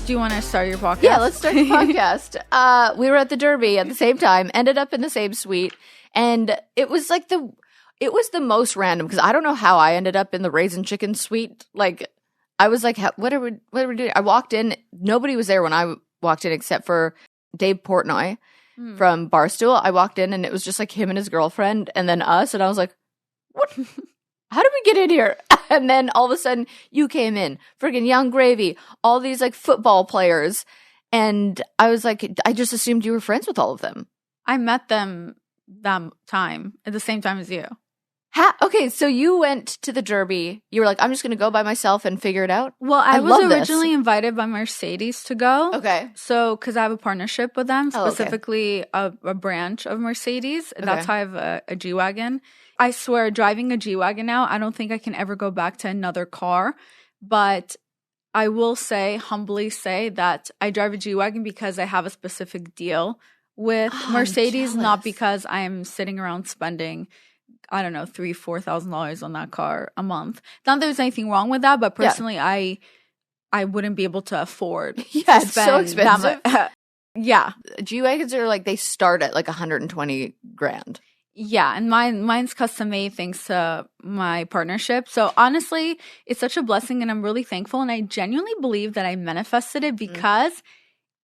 Do you want to start your podcast? Yeah, let's start the podcast. We were at the Derby at the same time, ended up in the same suite, and it was like it was the most random because I don't know how I ended up in the raisin chicken suite. Like, I was like, what are we doing? I walked in, nobody was there when I walked in except for Dave Portnoy from Barstool. I walked in and it was just like him and his girlfriend and then us, and I was like, what? How did we get in here? And then all of a sudden you came in, friggin' Young Gravy, all these like football players. And I was like, I just assumed you were friends with all of them. I met them that time at the same time as you. Okay, so you went to the Derby. You were like, I'm just going to go by myself and figure it out? Well, I was originally invited by Mercedes to go. Okay. So, because I have a partnership with them, specifically a branch of Mercedes. Okay. That's how I have a G-Wagon. I swear, driving a G-Wagon now, I don't think I can ever go back to another car. But I will humbly say that I drive a G-Wagon because I have a specific deal with Mercedes, not because I'm sitting around spending, I don't know, $3,000-$4,000 on that car a month. Not that there's anything wrong with that, but personally, I wouldn't be able to afford. Yeah, it's so expensive. Yeah, G-Wagons are like, they start at like 120 grand. Yeah, and mine's custom made thanks to my partnership. So honestly, it's such a blessing, and I'm really thankful. And I genuinely believe that I manifested it because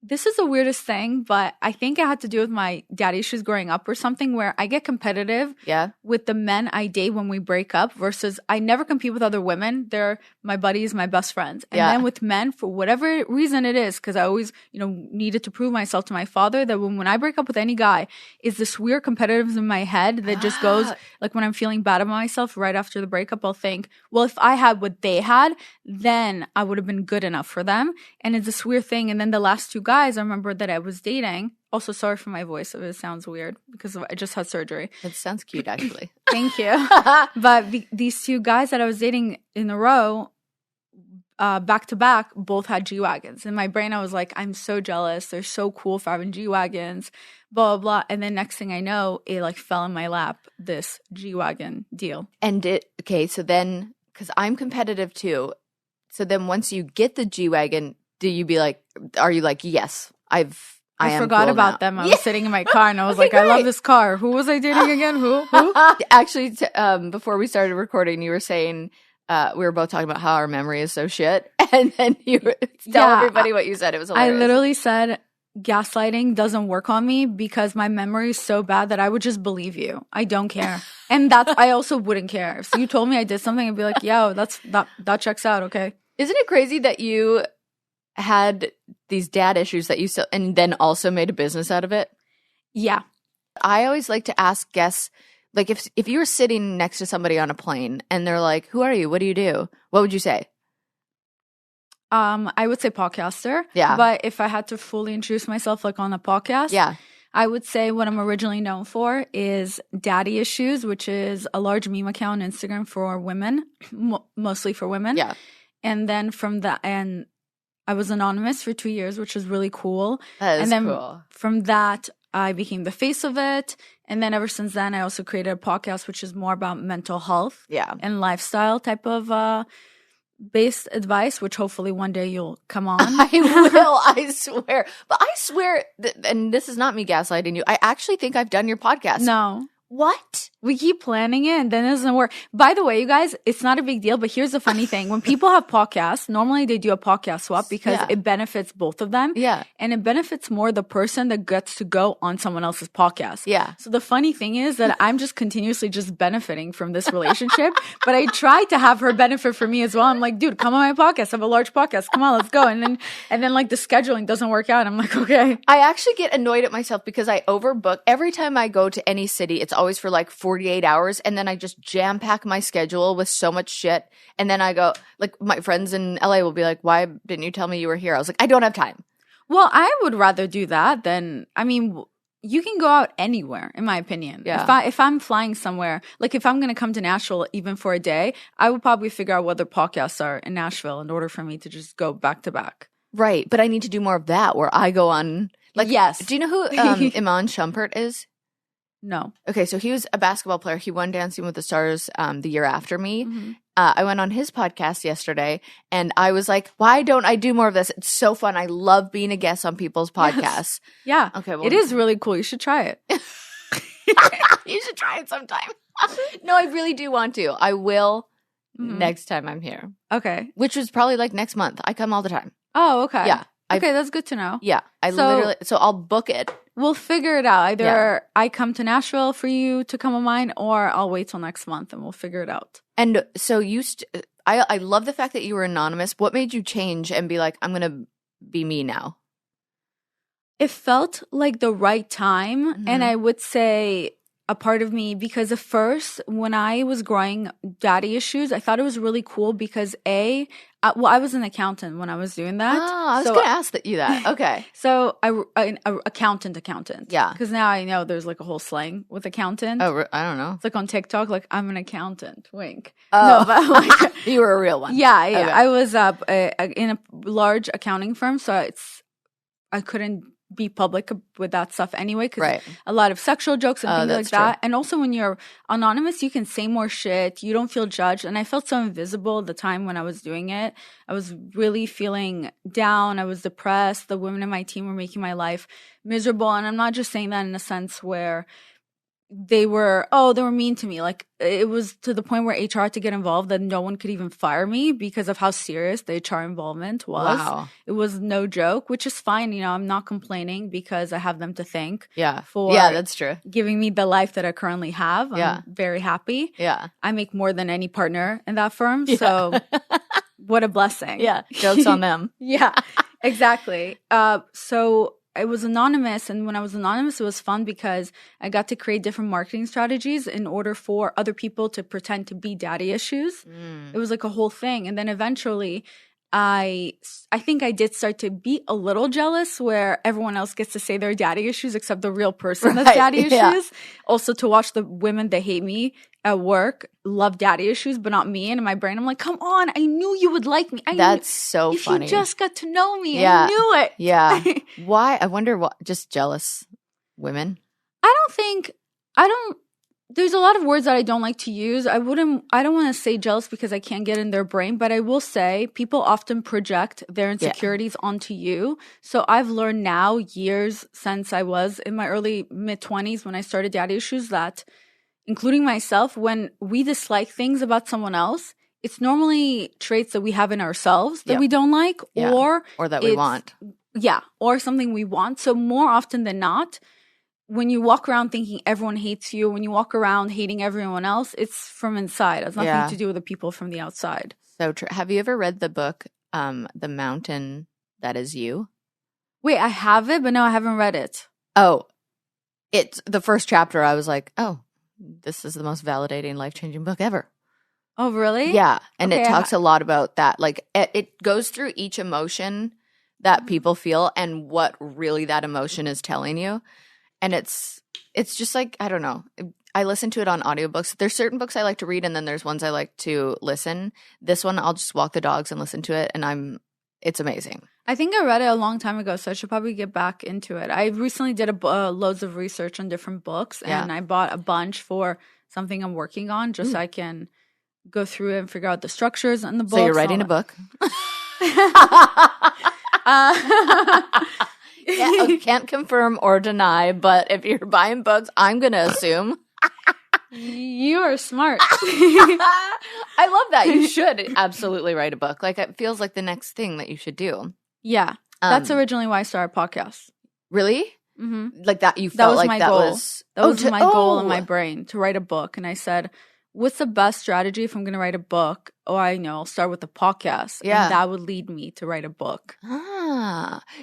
this is the weirdest thing, but I think it had to do with my daddy issues growing up or something, where I get competitive with the men I date when we break up versus I never compete with other women. They're my buddies, my best friends. And then with men, for whatever reason it is, because I always, needed to prove myself to my father that when I break up with any guy, is this weird competitiveness in my head that just goes, like when I'm feeling bad about myself right after the breakup, I'll think, well, if I had what they had, then I would have been good enough for them. And it's this weird thing. And then the last two guys I remember that I was dating. Also, sorry for my voice if it sounds weird because I just had surgery. It sounds cute, actually. Thank you. But these two guys that I was dating in a row, back to back, both had G-Wagons. In my brain, I was like, I'm so jealous. They're so cool for having G-Wagons, blah, blah, blah. And then next thing I know, it like fell in my lap, this G-Wagon deal. And so then, because I'm competitive too. So then once you get the G-Wagon, are you like, yes, I forgot cool about now. them. I was sitting in my car and I was like, I love this car. Who was I dating again? Who? Actually, before we started recording, you were saying we were both talking about how our memory is so shit. And then you tell everybody what you said. It was hilarious. I literally said gaslighting doesn't work on me because my memory is so bad that I would just believe you. I don't care. And I also wouldn't care. If you told me I did something, I'd be like, yo, that checks out. Okay. Isn't it crazy that you had these dad issues that you still, and then also made a business out of it? Yeah. I always like to ask guests, like if you were sitting next to somebody on a plane and they're like, who are you? What do you do? What would you say? I would say podcaster. Yeah. But if I had to fully introduce myself like on a podcast, I would say what I'm originally known for is Daddy Issues, which is a large meme account on Instagram for women, mostly for women. Yeah. And then from that, and I was anonymous for 2 years, which was really cool. That is and then cool. From that, I became the face of it. And then ever since then, I also created a podcast, which is more about mental health and lifestyle type of based advice, which hopefully one day you'll come on. I will, I swear. But I swear, and this is not me gaslighting you, I actually think I've done your podcast. No. What? We keep planning it and then it doesn't work. By the way, you guys, it's not a big deal, but here's the funny thing. When people have podcasts, normally they do a podcast swap because it benefits both of them. Yeah. And it benefits more the person that gets to go on someone else's podcast. Yeah. So the funny thing is that I'm just continuously just benefiting from this relationship, but I try to have her benefit from me as well. I'm like, dude, come on my podcast. I have a large podcast. Come on, let's go. And then like the scheduling doesn't work out. I'm like, okay. I actually get annoyed at myself because I overbook. Every time I go to any city, it's always for like 48 hours. And then I just jam pack my schedule with so much shit. And then I go, like, my friends in LA will be like, why didn't you tell me you were here? I was like, I don't have time. Well, I would rather do that than, I mean, you can go out anywhere, in my opinion. Yeah. If I'm flying somewhere, like if I'm going to come to Nashville even for a day, I would probably figure out what their podcasts are in Nashville in order for me to just go back to back. Right. But I need to do more of that where I go on. Like, yes. Do you know who Iman Shumpert is? No. Okay, so he was a basketball player. He won Dancing with the Stars the year after me. Mm-hmm. I went on his podcast yesterday, and I was like, why don't I do more of this? It's so fun. I love being a guest on people's podcasts. Yes. Yeah. Okay, well, it is really cool. You should try it. You should try it sometime. No, I really do want to. I will next time I'm here. Okay. Which was probably like next month. I come all the time. Oh, okay. Yeah. Okay, that's good to know. Yeah. So I'll book it. We'll figure it out. Either I come to Nashville for you to come on mine, or I'll wait till next month and we'll figure it out. And so I love the fact that you were anonymous. What made you change and be like, I'm going to be me now? It felt like the right time. And I would say a part of me, because at first when I was growing daddy issues, I thought it was really cool because I was an accountant when I was doing that. Oh, I was going to ask you that. Okay. So I accountant. Yeah. Because now I know there's like a whole slang with accountant. Oh, I don't know. It's like on TikTok, like I'm an accountant, wink. Oh. No, but like, you were a real one. Yeah. Okay. I was in a large accounting firm, so I couldn't be public with that stuff anyway, because a lot of sexual jokes and things like that. And also when you're anonymous, you can say more shit. You don't feel judged. And I felt so invisible at the time when I was doing it. I was really feeling down. I was depressed. The women in my team were making my life miserable. And I'm not just saying that in a sense where they were mean to me. Like, it was to the point where HR had to get involved, that no one could even fire me because of how serious the HR involvement was. Wow. It was no joke, which is fine. You know, I'm not complaining because I have them to thank. For that's true. Giving me the life that I currently have. I'm very happy. Yeah. I make more than any partner in that firm. So what a blessing. Yeah. Jokes on them. Yeah, exactly. So I was anonymous, and when I was anonymous, it was fun because I got to create different marketing strategies in order for other people to pretend to be daddy issues. It was like a whole thing. And then eventually I think I did start to be a little jealous where everyone else gets to say their daddy issues except the real person that's daddy issues. Also, to watch the women that hate me at work love daddy issues, but not me. And in my brain, I'm like, come on, I knew you would like me. That's so funny. If you just got to know me, I knew it. Yeah. Why? I wonder what, just jealous women? There's a lot of words that I don't like to use. I don't want to say jealous because I can't get in their brain, but I will say people often project their insecurities onto you. So I've learned now, years since I was in my early mid-20s when I started daddy issues, that including myself, when we dislike things about someone else, it's normally traits that we have in ourselves that we don't like, or that we want. Yeah, or something we want. So more often than not, when you walk around thinking everyone hates you, when you walk around hating everyone else, it's from inside. It has nothing to do with the people from the outside. So true. Have you ever read the book, The Mountain That Is You? Wait, I have it, but no, I haven't read it. Oh, it's the first chapter. I was like, oh, this is the most validating, life-changing book ever. Oh, really? Yeah. And it talks a lot about that. Like, it goes through each emotion that people feel and what really that emotion is telling you. And it's just like, I don't know. I listen to it on audiobooks. There's certain books I like to read, and then there's ones I like to listen. This one, I'll just walk the dogs and listen to it, and it's amazing. I think I read it a long time ago, so I should probably get back into it. I recently did loads of research on different books, and I bought a bunch for something I'm working on, just so I can go through it and figure out the structures and the books. So you're writing a book? Can't confirm or deny, but if you're buying books, I'm going to assume. You are smart. I love that. You should absolutely write a book. Like, it feels like the next thing that you should do. Yeah. That's originally why I started podcasts. Really? Mm-hmm. Like that, you felt like my that goal. was... That was my goal in my brain, to write a book. And I said, what's the best strategy if I'm going to write a book? Oh, I know. I'll start with a podcast. Yeah. And that would lead me to write a book.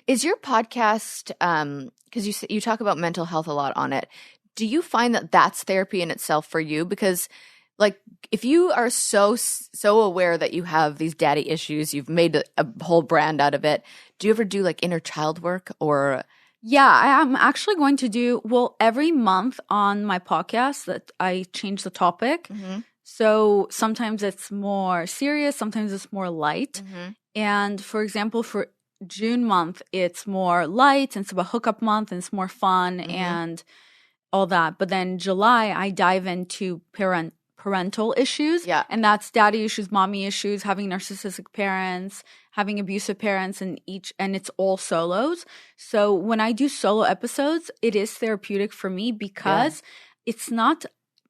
Is your podcast, because you talk about mental health a lot on it, do you find that that's therapy in itself for you? Because, like, if you are so aware that you have these daddy issues, you've made a whole brand out of it, do you ever do, like, inner child work or... Yeah, I'm actually going to do, every month on my podcast that I change the topic. Mm-hmm. So sometimes it's more serious, sometimes it's more light. Mm-hmm. And for example, for June month, it's more light and it's about hookup month and it's more fun. Mm-hmm. And all that. But then July, I dive into parental issues. Yeah. And that's daddy issues, mommy issues, having narcissistic parents, having abusive parents, and it's all solos. So when I do solo episodes, it is therapeutic for me because it's not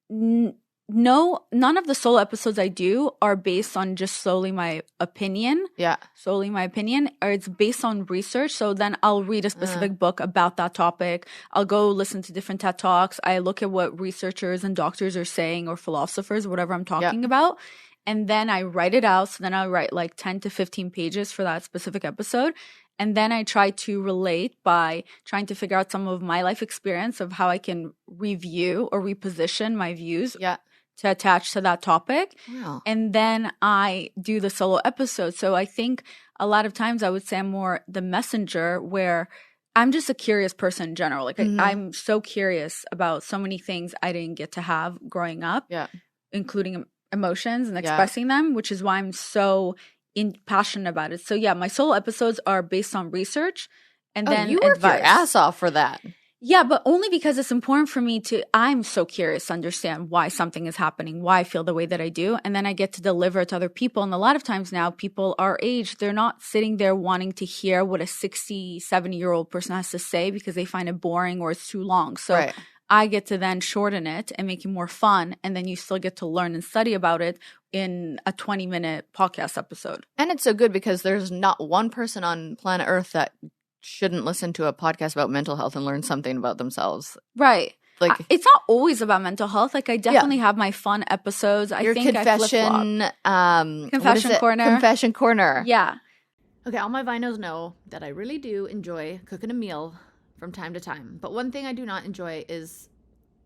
none of the solo episodes I do are based on just solely my opinion. Yeah. Solely my opinion, or it's based on research. So then I'll read a specific book about that topic. I'll go listen to different TED Talks. I look at what researchers and doctors are saying, or philosophers, whatever I'm talking about. And then I write it out. So then I write like 10 to 15 pages for that specific episode. And then I try to relate by trying to figure out some of my life experience of how I can review or reposition my views to attach to that topic. Wow. And then I do the solo episode. So I think a lot of times I would say I'm more the messenger, where I'm just a curious person in general. Like I'm so curious about so many things I didn't get to have growing up, including emotions and expressing them, which is why I'm so passionate about it. So yeah, my solo episodes are based on research, and then you work your ass off for that. Yeah, but only because it's important for me I'm so curious to understand why something is happening, why I feel the way that I do. And then I get to deliver it to other people. And a lot of times now, people our age, they're not sitting there wanting to hear what a 60, 70-year-old person has to say because they find it boring or it's too long. So I get to then shorten it and make it more fun. And then you still get to learn and study about it in a 20-minute podcast episode. And it's so good because there's not one person on planet Earth that shouldn't listen to a podcast about mental health and learn something about themselves. Right. Like it's not always about mental health. Like I definitely have my fun episodes. I think confession, confession corner. Confession corner. Yeah. Okay, all my vinos know that I really do enjoy cooking a meal from time to time. But one thing I do not enjoy is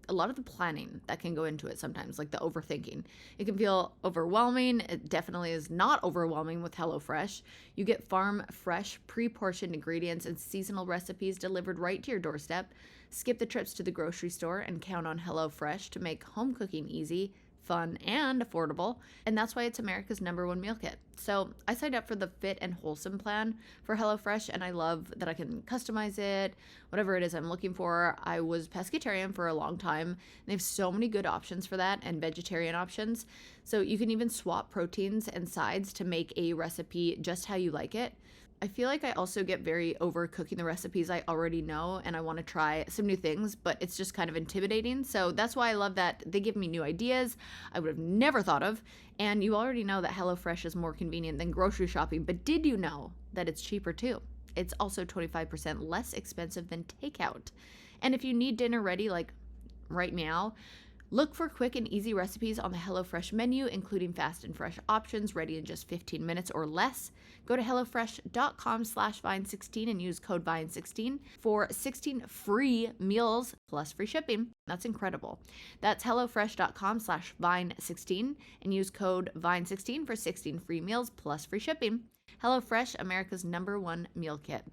a lot of the planning that can go into it sometimes, like the overthinking. It can feel overwhelming. It definitely is not overwhelming with HelloFresh. You get farm fresh, pre-portioned ingredients and seasonal recipes delivered right to your doorstep. Skip the trips to the grocery store and count on HelloFresh to make home cooking easy, fun, and affordable. And that's why it's America's #1 meal kit. So I signed up for the Fit and Wholesome plan for HelloFresh, and I love that I can customize it, whatever it is I'm looking for. I was pescatarian for a long time, and they have so many good options for that, and vegetarian options. So you can even swap proteins and sides to make a recipe just how you like it. I feel like I also get very over cooking the recipes I already know, and I want to try some new things, but it's just kind of intimidating. So that's why I love that they give me new ideas I would have never thought of. And you already know that HelloFresh is more convenient than grocery shopping, but did you know that it's cheaper too? It's also 25% less expensive than takeout. And if you need dinner ready, like right now, look for quick and easy recipes on the HelloFresh menu, including fast and fresh options ready in just 15 minutes or less. Go to HelloFresh.com/Vine16 and use code Vine16 for 16 free meals plus free shipping. That's incredible. That's HelloFresh.com/Vine16 and use code Vine16 for 16 free meals plus free shipping. HelloFresh, America's #1 meal kit.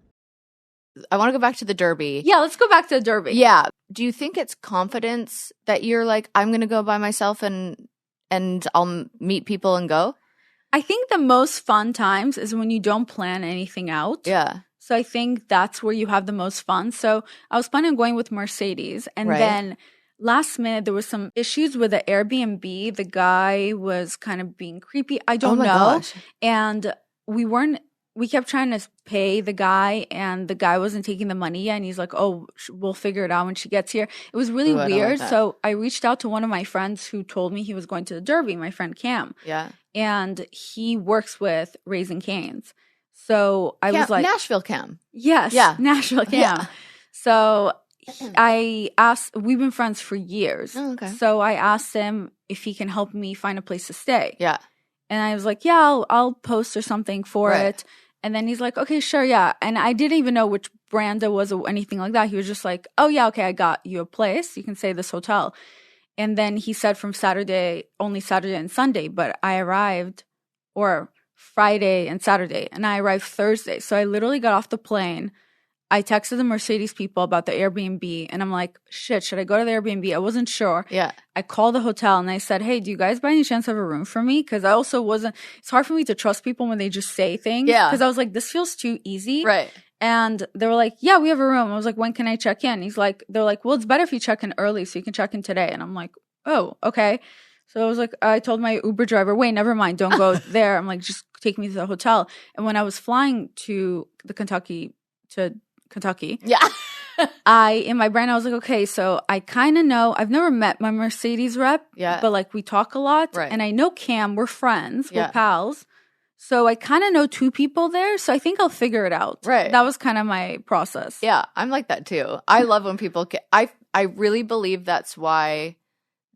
I want to go back to the Derby. Yeah, let's go back to the Derby. Yeah. Do you think it's confidence that you're like, I'm going to go by myself and I'll meet people and go? I think the most fun times is when you don't plan anything out. Yeah. So I think that's where you have the most fun. So I was planning on going with Mercedes. And then last minute, there was some issues with the Airbnb. The guy was kind of being creepy. I don't know. Gosh. And we kept trying to pay the guy, and the guy wasn't taking the money yet. And he's like, oh, we'll figure it out when she gets here. It was really weird. So I reached out to one of my friends who told me he was going to the Derby, my friend Cam. Yeah. And he works with Raising Cane's. So I was like, Nashville Cam. Yes. Yeah. Nashville Cam. Yeah. So I asked, we've been friends for years. Oh, okay. So I asked him if he can help me find a place to stay. Yeah. And I was like, yeah, I'll post or something for it. And then he's like, okay, sure, yeah. And I didn't even know which brand it was or anything like that. He was just like, oh, yeah, okay, I got you a place. You can stay at this hotel. And then he said from Saturday, only Saturday and Sunday. But I arrived, or Friday and Saturday, and I arrived Thursday. So I literally got off the plane. I texted the Mercedes people about the Airbnb, and I'm like, shit, should I go to the Airbnb? I wasn't sure. Yeah. I called the hotel, and I said, hey, do you guys by any chance have a room for me? Because I also wasn't – it's hard for me to trust people when they just say things. Yeah. Because I was like, this feels too easy. Right. And they were like, yeah, we have a room. I was like, when can I check in? They're like, well, it's better if you check in early so you can check in today. And I'm like, oh, okay. So I was like, I told my Uber driver, wait, never mind, don't go there. I'm like, just take me to the hotel. And when I was flying to Kentucky, Yeah. in my brain, I was like, okay, so I kind of know, I've never met my Mercedes rep, but like we talk a lot. Right. And I know Cam, we're friends, we're pals. So I kind of know 2 people there. So I think I'll figure it out. Right. That was kind of my process. Yeah, I'm like that too. I love when people I really believe that's why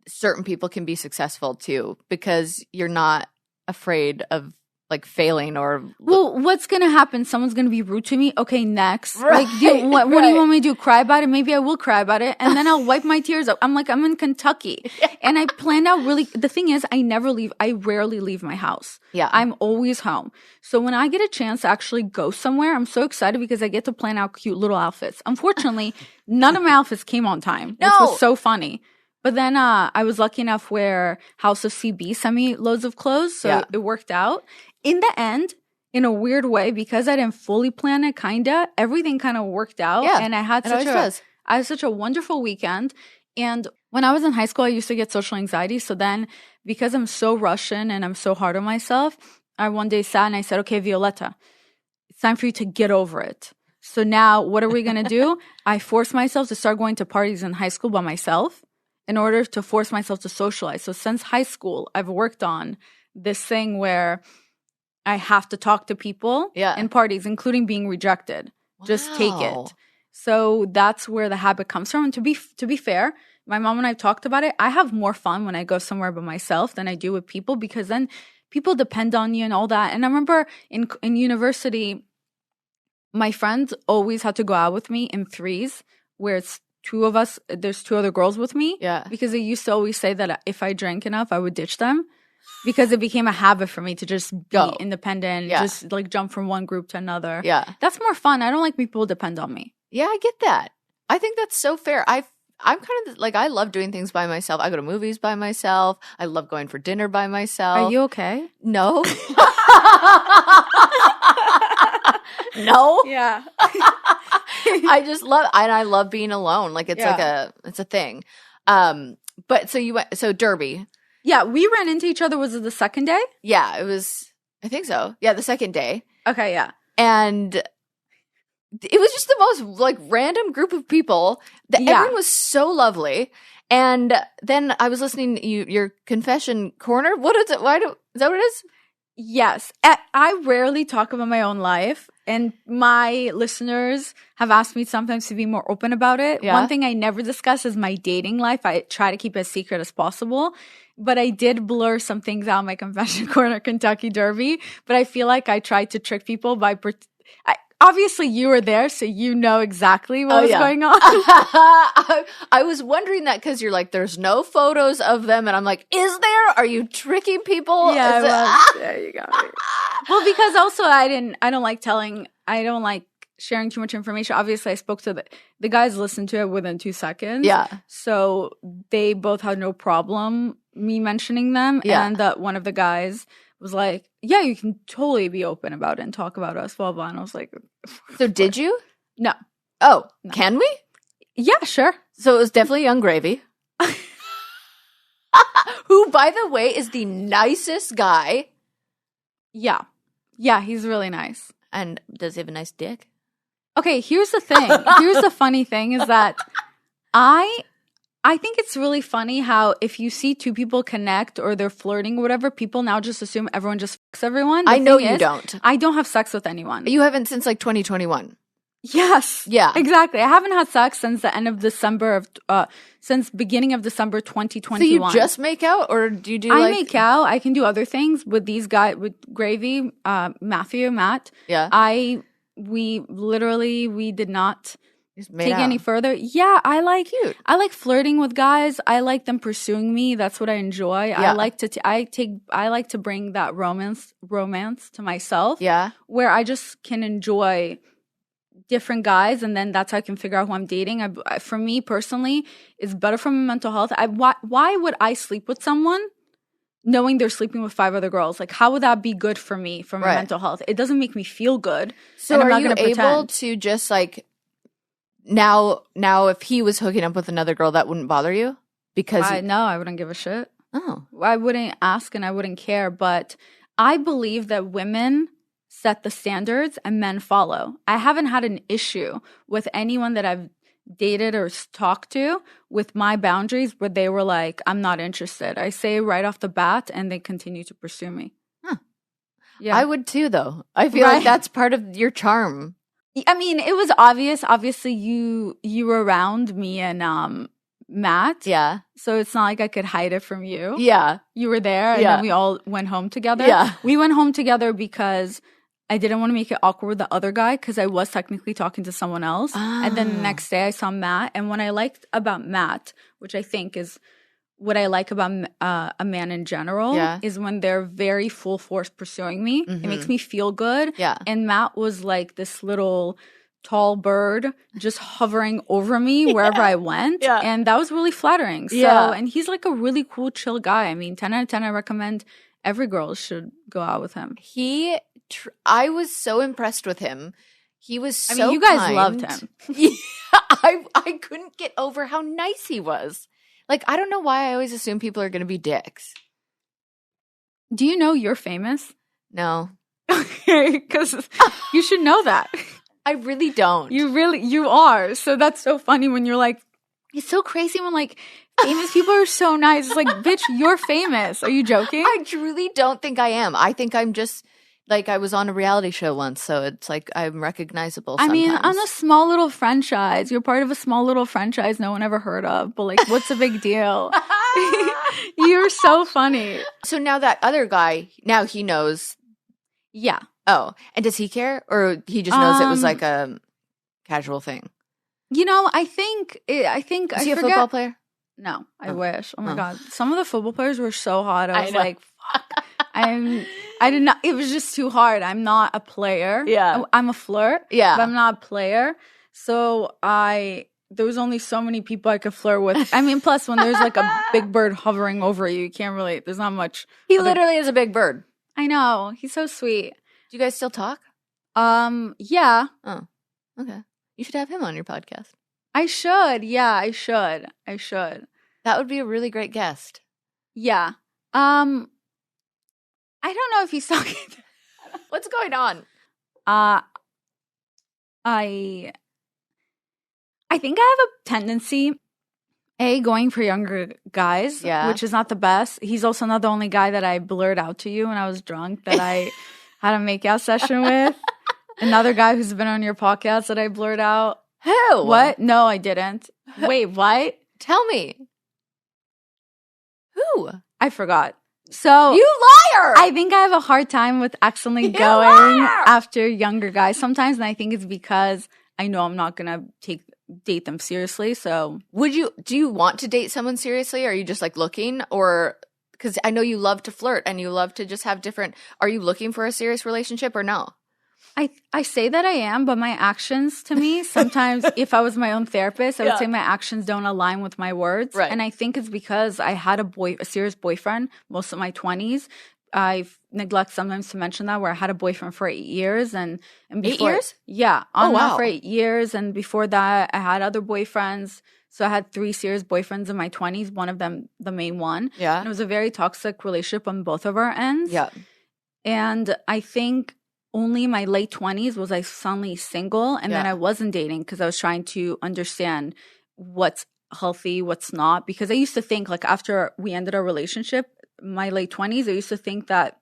certain people can be successful too, because you're not afraid of like failing or well, what's gonna happen? Someone's gonna be rude to me. Okay, next. Right, like, what do you want me to do? Cry about it? Maybe I will cry about it, and then I'll wipe my tears up. I'm like, I'm in Kentucky, and I planned out really. The thing is, I rarely leave my house. Yeah, I'm always home. So when I get a chance to actually go somewhere, I'm so excited because I get to plan out cute little outfits. Unfortunately, none of my outfits came on time, which was so funny. But then I was lucky enough where House of CB sent me loads of clothes, so it worked out. In the end, in a weird way, because I didn't fully plan it, everything kind of worked out. Yeah, and I had such a wonderful weekend. And when I was in high school, I used to get social anxiety. So then, because I'm so Russian and I'm so hard on myself, I one day sat and I said, okay, Violetta, it's time for you to get over it. So now what are we going to do? I forced myself to start going to parties in high school by myself in order to force myself to socialize. So since high school, I've worked on this thing where I have to talk to people in parties, including being rejected. Wow. Just take it. So that's where the habit comes from. And to be fair, my mom and I talked about it. I have more fun when I go somewhere by myself than I do with people, because then people depend on you and all that. And I remember in university, my friends always had to go out with me in 3s, where it's 2 of us. There's 2 other girls with me. Yeah. Because they used to always say that if I drank enough, I would ditch them. Because it became a habit for me to just be independent, just like jump from one group to another. Yeah. That's more fun. I don't like people who depend on me. Yeah, I get that. I think that's so fair. I'm kind of like, I love doing things by myself. I go to movies by myself. I love going for dinner by myself. Are you okay? No. No. Yeah. I just love being alone. Like it's it's a thing. But so Derby. Yeah, we ran into each other. Was it the second day? Yeah, it was. I think so. Yeah, the second day. Okay, yeah. And it was just the most like random group of people. Everyone was so lovely. And then I was listening to your confession corner. What is it? Is that what it is? Yes. I rarely talk about my own life, and my listeners have asked me sometimes to be more open about it. Yeah. One thing I never discuss is my dating life. I try to keep it as secret as possible. But I did blur some things out in my confession corner, Kentucky Derby. But I feel like I tried to trick people by obviously you were there, so you know exactly what was going on. I was wondering that because you're like, there's no photos of them. And I'm like, is there? Are you tricking people? Yeah, there you go. Well, because also I don't like sharing too much information. Obviously, I spoke to the guys listened to it within 2 seconds. Yeah. So they both had no problem me mentioning them. Yeah. And that one of the guys was like, yeah, you can totally be open about it and talk about us, blah, blah. And I was like, so did you? No. Oh, no. Can we? Yeah, sure. So it was definitely Young Gravy. Who, by the way, is the nicest guy. Yeah. Yeah, he's really nice. And does he have a nice dick? Okay, here's the thing. Here's the funny thing is that I think it's really funny how if you see 2 people connect or they're flirting or whatever, people now just assume everyone just fucks everyone. I know you don't. I don't have sex with anyone. You haven't since like 2021. Yes. Yeah. Exactly. I haven't had sex since the end of December since beginning of December 2021. So you just make out, or do you do? I make out. I can do other things with these guys, with Gravy, Matt. Yeah. We did not take any further. Yeah, I like flirting with guys. I like them pursuing me. That's what I enjoy. Yeah. I like to bring that romance to myself. Yeah. Where I just can enjoy different guys, and then that's how I can figure out who I'm dating. For me personally, it's better for my mental health. Why would I sleep with someone knowing they're sleeping with 5 other girls. Like, how would that be good for me for my mental health? It doesn't make me feel good. So are you able to just like now if he was hooking up with another girl, that wouldn't bother you? Because no, I wouldn't give a shit. Oh. I wouldn't ask and I wouldn't care. But I believe that women set the standards and men follow. I haven't had an issue with anyone that I've dated or talked to with my boundaries where they were like, I'm not interested. I say right off the bat and they continue to pursue me. Huh. Yeah. I would too, though. I feel like that's part of your charm. I mean, it was obvious. Obviously, you were around me and Matt. Yeah. So it's not like I could hide it from you. Yeah. You were there and then we all went home together. Yeah. We went home together because I didn't want to make it awkward with the other guy because I was technically talking to someone else. And then the next day I saw Matt. And what I liked about Matt, which I think is what I like about a man in general, is when they're very full force pursuing me. Mm-hmm. It makes me feel good. Yeah. And Matt was like this little tall bird just hovering over me wherever I went. Yeah. And that was really flattering. So, and he's like a really cool, chill guy. I mean, 10 out of 10, I recommend every girl should go out with him. I was so impressed with him. He was so I mean, you guys loved him. I couldn't get over how nice he was. Like, I don't know why I always assume people are going to be dicks. Do you know you're famous? No. Because you should know that. I really don't. You are. So that's so funny when you're like, it's so crazy when like famous people are so nice. It's like, bitch, you're famous. Are you joking? I truly don't think I am. I think I'm just like, I was on a reality show once, so it's like I'm recognizable sometimes. I mean, on a small little franchise. You're part of a small little franchise no one ever heard of. But like, what's the big deal? You're so funny. So now that other guy, now he knows. Yeah. Oh, and does he care? Or he just knows it was like a casual thing? You know, I think Is he a football player? No, I wish. Oh my God. Some of the football players were so hot. I was like, fuck. I did not, it was just too hard. I'm not a player. Yeah. I'm a flirt. Yeah. But I'm not a player. So there was only so many people I could flirt with. I mean, plus when there's like a big bird hovering over you, you can't really, there's not much. He literally is a big bird. I know. He's so sweet. Do you guys still talk? Yeah. Oh, okay. You should have him on your podcast. I should. Yeah, I should. That would be a really great guest. Yeah. I don't know if he's talking. What's going on? I think I have a tendency, going for younger guys, which is not the best. He's also not the only guy that I blurred out to you when I was drunk that I had a makeout session with. Another guy who's been on your podcast that I blurred out. Who? What? No, I didn't. Wait, what? Tell me. Who? I forgot. So you liar! I think I have a hard time with accidentally going after younger guys sometimes, and I think it's because I know I'm not gonna date them seriously. So do you want to date someone seriously? Or are you just like looking, or because I know you love to flirt and you love to just have different? Are you looking for a serious relationship or no? I say that I am, but my actions to me, sometimes if I was my own therapist, I would say my actions don't align with my words. Right. And I think it's because I had a serious boyfriend most of my 20s. I neglect sometimes to mention that, where I had a boyfriend for 8 years. And before, 8 years? Yeah. On and off for 8 years. And before that, I had other boyfriends. So I had 3 serious boyfriends in my 20s, one of them the main one. Yeah. And it was a very toxic relationship on both of our ends. Yeah. And I think only in my late 20s was I suddenly single, and then I wasn't dating because I was trying to understand what's healthy, what's not. Because I used to think, like, after we ended our relationship, my late 20s, I used to think that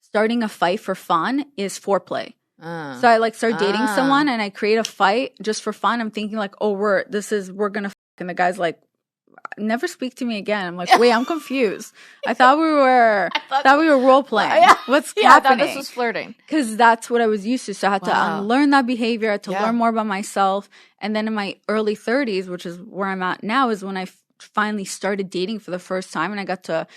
starting a fight for fun is foreplay. So I start dating someone and I create a fight just for fun. I'm thinking like, oh, we're gonna and the guy's like, never speak to me again. I'm like, wait, I'm confused. I thought we were role playing. What's happening? I thought this was flirting. Because that's what I was used to. So I had to unlearn that behavior. I had to learn more about myself. And then in my early 30s, which is where I'm at now, is when I finally started dating for the first time, and I got to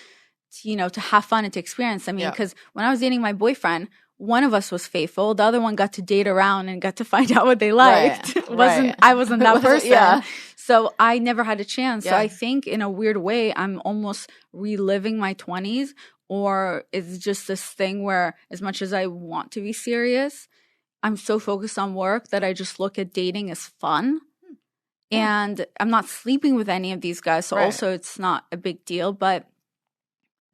have fun and to experience. I mean, because when I was dating my boyfriend, one of us was faithful. The other one got to date around and got to find out what they liked. I wasn't that person. So I never had a chance. So Yeah. I think in a weird way, I'm almost reliving my 20s, or it's just this thing where as much as I want to be serious, I'm so focused on work that I just look at dating as fun. And I'm not sleeping with any of these guys. So also it's not a big deal. But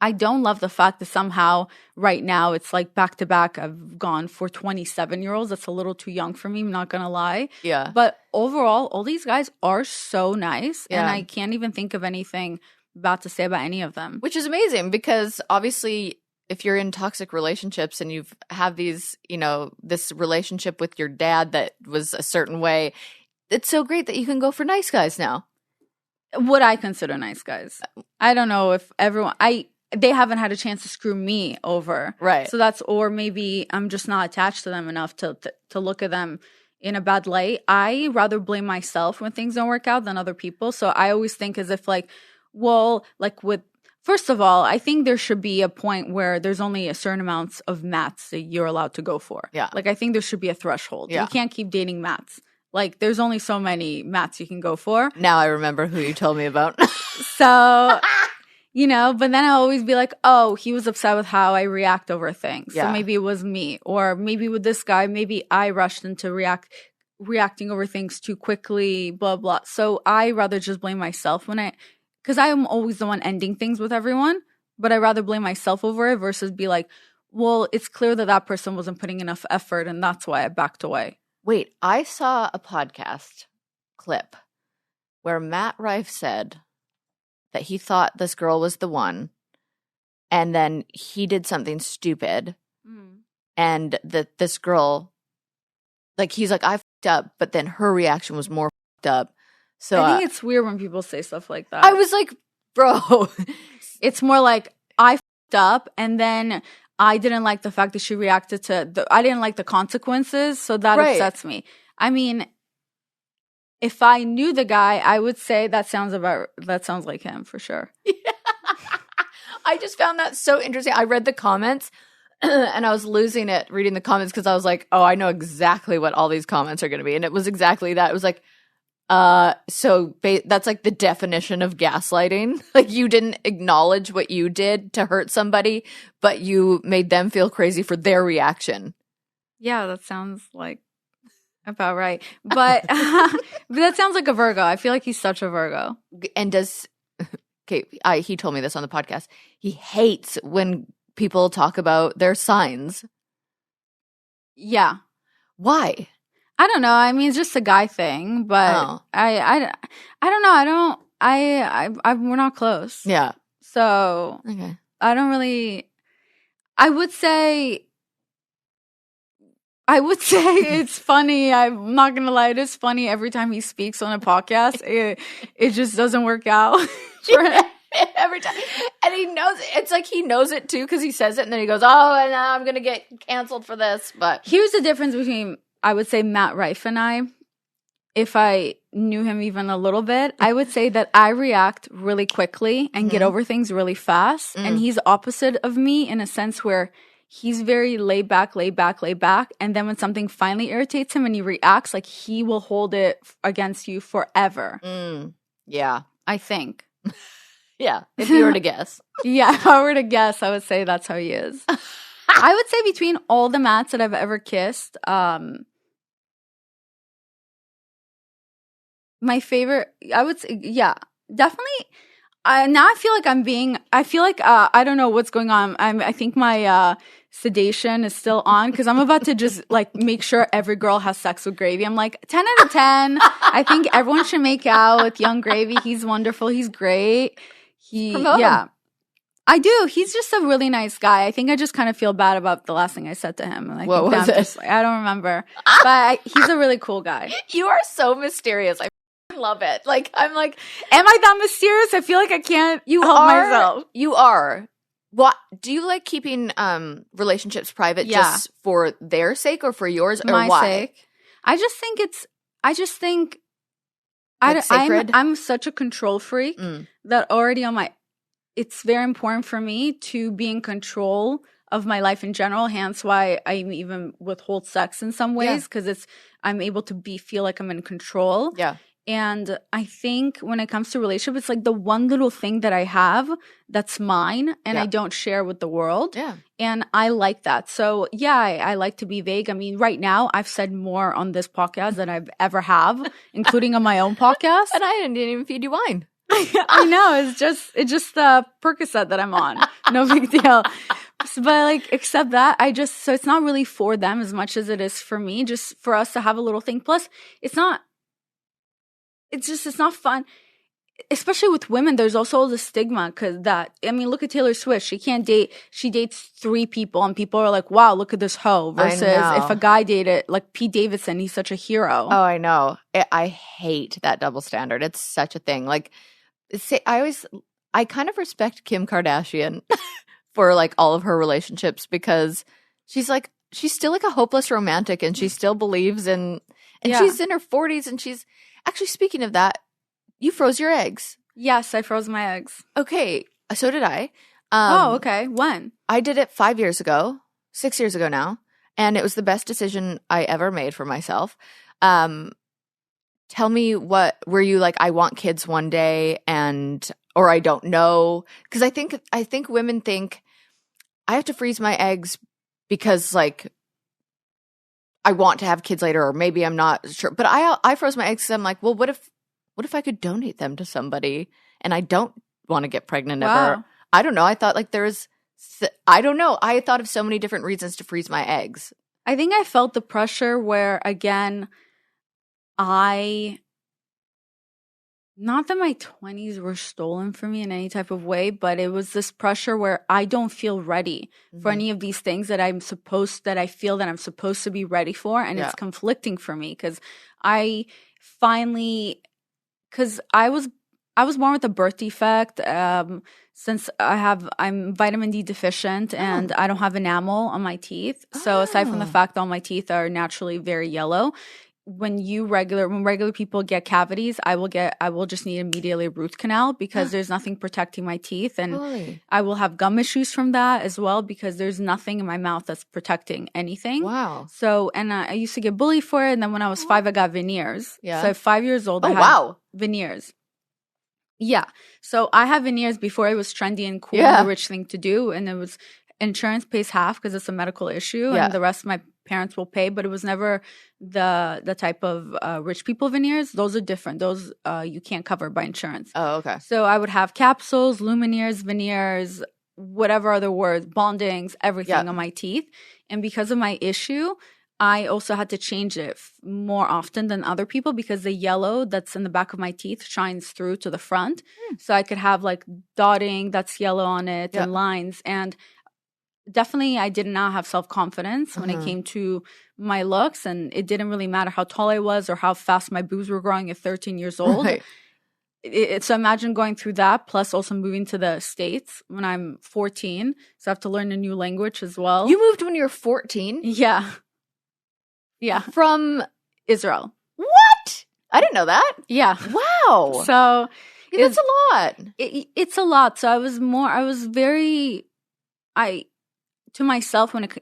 I don't love the fact that somehow right now it's like back to back. I've gone for 27-year-olds. That's a little too young for me. I'm not going to lie. Yeah. But overall, all these guys are so nice. Yeah. And I can't even think of anything bad to say about any of them. Which is amazing because obviously if you're in toxic relationships and you've have these, you know, this relationship with your dad that was a certain way, it's so great that you can go for nice guys now. What I consider nice guys. I don't know if everyone they haven't had a chance to screw me over. Right. So that's, or maybe I'm just not attached to them enough to look at them in a bad light. I rather blame myself when things don't work out than other people. So I always think as if like, well, like with, first of all, I think there should be a point where there's only a certain amounts of mats that you're allowed to go for. Yeah. Like I think there should be a threshold. Yeah. You can't keep dating mats. Like there's only so many mats you can go for. Now I remember who you told me about. So, you know, but then I'll always be like, oh, he was upset with how I react over things. Yeah. So maybe it was me. Or maybe with this guy, maybe I rushed into reacting over things too quickly, blah, blah. So I rather just blame myself because I am always the one ending things with everyone, but I rather blame myself over it versus be like, well, it's clear that that person wasn't putting enough effort and that's why I backed away. Wait, I saw a podcast clip where Matt Rife said that he thought this girl was the one, and then he did something stupid, and that this girl, like, he's like, I fucked up, but then her reaction was more fucked up. So I think it's weird when people say stuff like that. I was like, bro. It's more like, I fucked up, and then I didn't like the fact that she reacted to I didn't like the consequences, so that upsets me. I mean, if I knew the guy, I would say that sounds like him for sure. Yeah. I just found that so interesting. I read the comments and I was losing it reading the comments because I was like, oh, I know exactly what all these comments are going to be. And it was exactly that. It was like, that's like the definition of gaslighting. Like you didn't acknowledge what you did to hurt somebody, but you made them feel crazy for their reaction. Yeah, that sounds like about right. But that sounds like a Virgo. I feel like he's such a Virgo. And he told me this on the podcast. He hates when people talk about their signs. Yeah. Why? I don't know. I mean, it's just a guy thing, but I don't know. We're not close. Yeah. So okay. I don't really. I would say it's funny. I'm not gonna lie. It is funny every time he speaks on a podcast. It just doesn't work out for him. Every time. And he knows it. It's like he knows it too because he says it and then he goes, oh, and now I'm going to get canceled for this. But here's the difference between, I would say, Matt Rife and I. If I knew him even a little bit, I would say that I react really quickly and get over things really fast. And he's opposite of me in a sense where he's very laid back. And then when something finally irritates him and he reacts, like he will hold it against you forever. Yeah. I think. Yeah, if you were to guess. Yeah, if I were to guess, I would say that's how he is. I would say between all the Matts that I've ever kissed, my favorite, I would say, yeah, definitely. Now I feel like I don't know what's going on. I think my sedation is still on because I'm about to just like make sure every girl has sex with Gravy. I'm like 10 out of 10. I think everyone should make out with young Gravy. He's wonderful. He's great. Promote him. I do. He's just a really nice guy. I think I just kind of feel bad about the last thing I said to him. And what was it? I don't remember. But he's a really cool guy. You are so mysterious. I love it. Like, I'm like, am I that mysterious? I feel like I can't help myself. You are. What do you like keeping relationships private just for their sake or for yours or my why? Sake. I just think like sacred? I'm such a control freak that already it's very important for me to be in control of my life in general. Hence why I even withhold sex in some ways because I'm able to feel like I'm in control. Yeah. And I think when it comes to relationship, it's like the one little thing that I have that's mine and I don't share with the world. Yeah. And I like that. So yeah, I like to be vague. I mean, right now I've said more on this podcast than I've ever have, including on my own podcast. And I didn't even feed you wine. I know. It's just the Percocet that I'm on. No big deal. But like, except that, so it's not really for them as much as it is for me, just for us to have a little thing. Plus, it's not fun. Especially with women, there's also the stigma look at Taylor Swift. She dates 3 people and people are like, wow, look at this hoe. Versus if a guy dated, like Pete Davidson, he's such a hero. Oh, I know. I hate that double standard. It's such a thing. Like, I kind of respect Kim Kardashian for like all of her relationships because she's still like a hopeless romantic and she still believes in, and she's in her 40s and she's actually, speaking of that, you froze your eggs. Yes, I froze my eggs. Okay, so did I. Okay. When? I did it 6 years ago now, and it was the best decision I ever made for myself. Tell me, were you like, I want kids one day, or I don't know? Because I think women think I have to freeze my eggs because like I want to have kids later, or maybe I'm not sure. But I froze my eggs because I'm like, well, what if I could donate them to somebody and I don't want to get pregnant ever? I don't know. I thought like I don't know. I thought of so many different reasons to freeze my eggs. I think I felt the pressure where, again, not that my 20s were stolen from me in any type of way, but it was this pressure where I don't feel ready for any of these things that I feel that I'm supposed to be ready for. And it's conflicting for me because I was born with a birth defect. Since I'm vitamin D deficient and I don't have enamel on my teeth. So aside from the fact that all my teeth are naturally very yellow, when regular people get cavities, I will just need immediately a root canal because there's nothing protecting my teeth. And I will have gum issues from that as well because there's nothing in my mouth that's protecting anything. Wow. So, and I used to get bullied for it. And then when I was 5, I got veneers. Yeah. So at 5 years old, I had veneers. Yeah. So I had veneers before it was trendy and cool and the rich thing to do. And it was insurance pays half because it's a medical issue and the rest of my parents will pay. But it was never the type of rich people veneers. Those are different. Those you can't cover by insurance. Oh, okay. So I would have capsules, lumineers, veneers, whatever other words, bondings, everything on my teeth. And because of my issue, I also had to change it more often than other people because the yellow that's in the back of my teeth shines through to the front. So I could have like dotting that's yellow on it and lines. And definitely I did not have self-confidence when it came to my looks. And it didn't really matter how tall I was or how fast my boobs were growing at 13 years old. Right. So imagine going through that, plus also moving to the States when I'm 14. So I have to learn a new language as well. You moved when you were 14? Yeah. Yeah. From Israel. What? I didn't know that. Yeah. Wow. So that's a lot. It's a lot. So to myself when it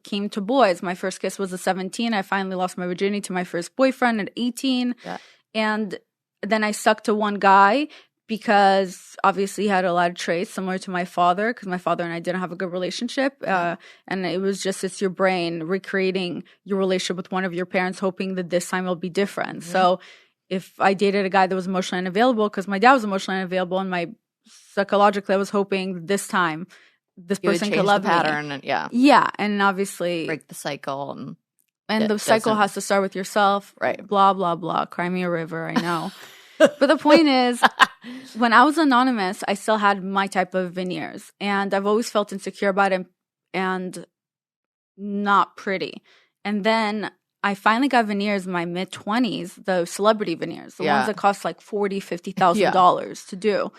came to boys. My first kiss was at 17. I finally lost my virginity to my first boyfriend at 18. Yeah. And then I stuck to one guy because obviously he had a lot of traits similar to my father because my father and I didn't have a good relationship. And it was just, it's your brain recreating your relationship with one of your parents, hoping that this time it'll be different. Mm-hmm. So if I dated a guy that was emotionally unavailable because my dad was emotionally unavailable and psychologically I was hoping this time this person could love the pattern me. And, yeah. Yeah. And obviously break the cycle. And the cycle has to start with yourself. Right. Blah, blah, blah. Cry me a river. I know. But the point is, when I was anonymous, I still had my type of veneers. And I've always felt insecure about it and not pretty. And then I finally got veneers in my mid-20s, the celebrity veneers, the ones that cost like $40,000, $50,000 to do.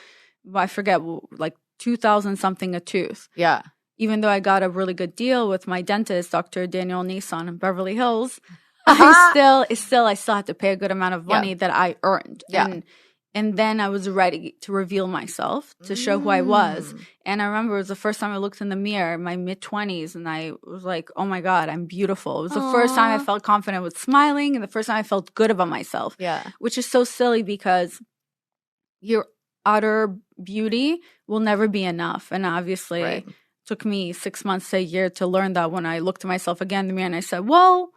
I forget, like $2,000 something a tooth. Yeah. Even though I got a really good deal with my dentist, Dr. Daniel Nissan in Beverly Hills, I still had to pay a good amount of money that I earned. Yeah. And And then I was ready to reveal myself, to show who I was. And I remember it was the first time I looked in the mirror in my mid-20s, and I was like, oh my God, I'm beautiful. It was the first time I felt confident with smiling, and the first time I felt good about myself. Yeah. Which is so silly because your utter beauty will never be enough. And obviously it took me 6 months to a year to learn that when I looked at myself again in the mirror and I said, well,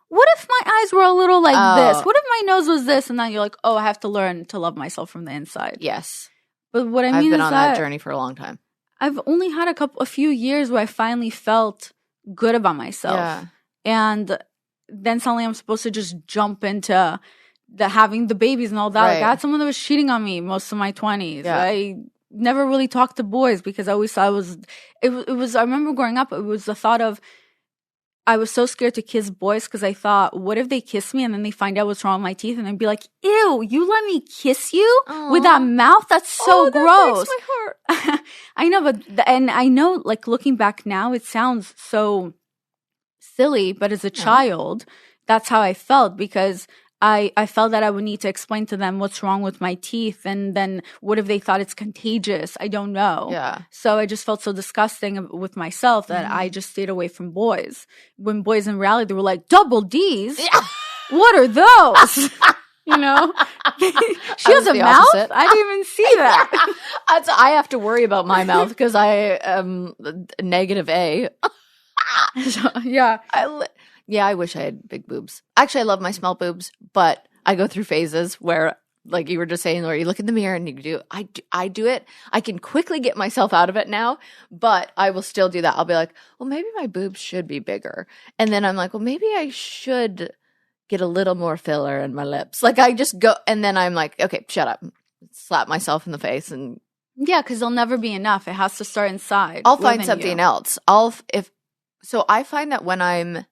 what if my eyes were a little like this? What if my nose was this? And then you're like, oh, I have to learn to love myself from the inside. Yes. But what I mean I've been is on that journey for a long time. I've only had a few years where I finally felt good about myself. Yeah. And then suddenly I'm supposed to just jump into having the babies and all that. Right. Like, I had someone that was cheating on me most of my 20s. Yeah. I never really talked to boys because I always thought it was, I remember growing up, it was the thought of, I was so scared to kiss boys because I thought, what if they kiss me and then they find out what's wrong with my teeth and they'd be like, ew, you let me kiss you with that mouth? That's so gross. That breaks my heart. I know, and I know, like, looking back now, it sounds so silly, but as a child, that's how I felt because I felt that I would need to explain to them what's wrong with my teeth. And then what if they thought it's contagious? I don't know. Yeah. So I just felt so disgusting with myself that I just stayed away from boys. When boys in reality, they were like, double D's? Yeah. What are those? You know? She has a mouth? Opposite. I didn't even see that. I have to worry about my mouth because I am negative A. Yeah. I wish I had big boobs. Actually, I love my small boobs, but I go through phases where, like you were just saying, where you look in the mirror and I do it. I can quickly get myself out of it now, but I will still do that. I'll be like, well, maybe my boobs should be bigger. And then I'm like, well, maybe I should get a little more filler in my lips. Like I just go, and then I'm like, okay, shut up. Slap myself in the face and. Yeah, because they'll never be enough. It has to start inside. I'll find something else. So I find that when I'm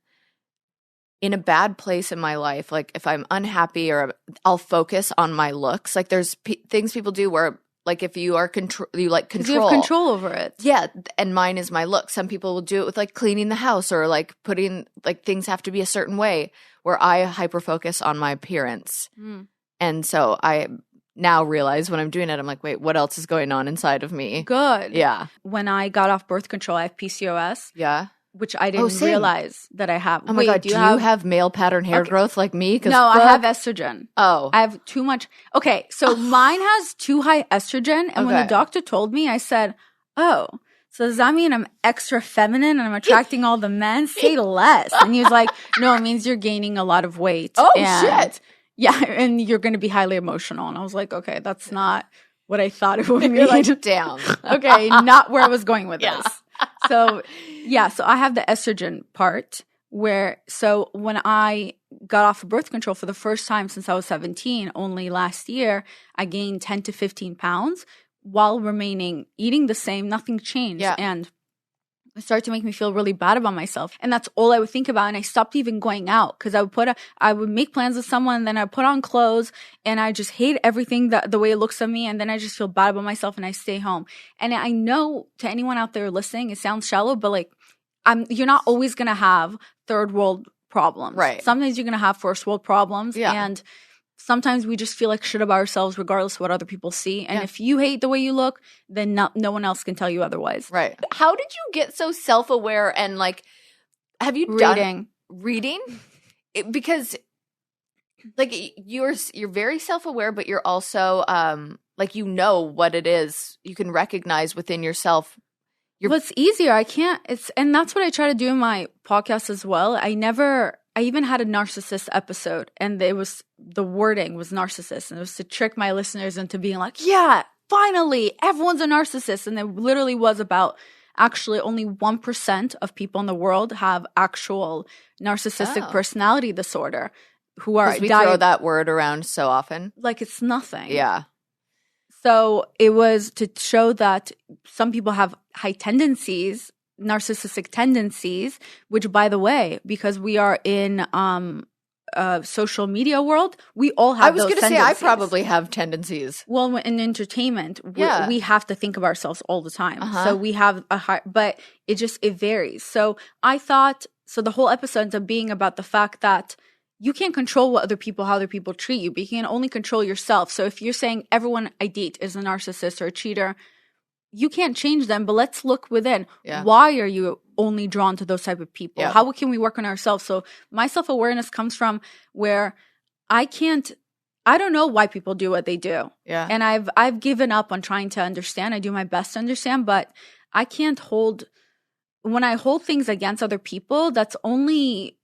in a bad place in my life, like if I'm unhappy or I'll focus on my looks. Like there's things people do where like if you are you like control. You have control over it. Yeah, and mine is my look. Some people will do it with like cleaning the house or like putting like things have to be a certain way where I hyper focus on my appearance. And so I now realize when I'm doing it, I'm like, wait, what else is going on inside of me? Good. Yeah. When I got off birth control, I have PCOS. Yeah. Which I didn't realize that I have. Oh my God, do you have male pattern hair growth like me? No, I have estrogen. Oh. I have too much. Okay, so mine has too high estrogen. And when the doctor told me, I said, oh, so does that mean I'm extra feminine and I'm attracting all the men? Say less. And he was like, no, it means you're gaining a lot of weight. Oh, shit. Yeah, and you're going to be highly emotional. And I was like, okay, that's not what I thought it would mean. You're like, damn. Okay, not where I was going with this. So I have the estrogen part so when I got off of birth control for the first time since I was 17, only last year, I gained 10 to 15 pounds while remaining eating the same, nothing changed. Yeah. And it started to make me feel really bad about myself. And that's all I would think about. And I stopped even going out because I would make plans with someone and then I put on clothes and I just hate everything the way it looks at me. And then I just feel bad about myself and I stay home. And I know to anyone out there listening, it sounds shallow, but like you're not always going to have third world problems. Right. Sometimes you're going to have first world problems. Yeah. And sometimes we just feel like shit about ourselves regardless of what other people see. And if you hate the way you look, then no one else can tell you otherwise. Right. How did you get so self-aware and like, have you done reading? Because like you're very self-aware, but you're also like, you know what it is. You can recognize within yourself. Well, it's easier. And that's what I try to do in my podcast as well. I even had a narcissist episode and the wording was narcissist and it was to trick my listeners into being like, yeah, finally, everyone's a narcissist. And it literally was about actually only 1% of people in the world have actual narcissistic personality disorder who are we throw that word around so often. Like it's nothing. Yeah. So it was to show that some people have high tendencies, narcissistic tendencies, which, by the way, because we are in social media world, we all have those tendencies. I was going to say I probably have tendencies. Well, in entertainment, we have to think of ourselves all the time. So we have a high, but it varies. So I thought, the whole episode ends up being about the fact that you can't control how other people treat you, but you can only control yourself. So if you're saying everyone I date is a narcissist or a cheater, you can't change them, but let's look within. Yeah. Why are you only drawn to those type of people? Yeah. How can we work on ourselves? So my self-awareness comes from where I don't know why people do what they do. Yeah. And I've given up on trying to understand. I do my best to understand, but I can't when I hold things against other people, that's only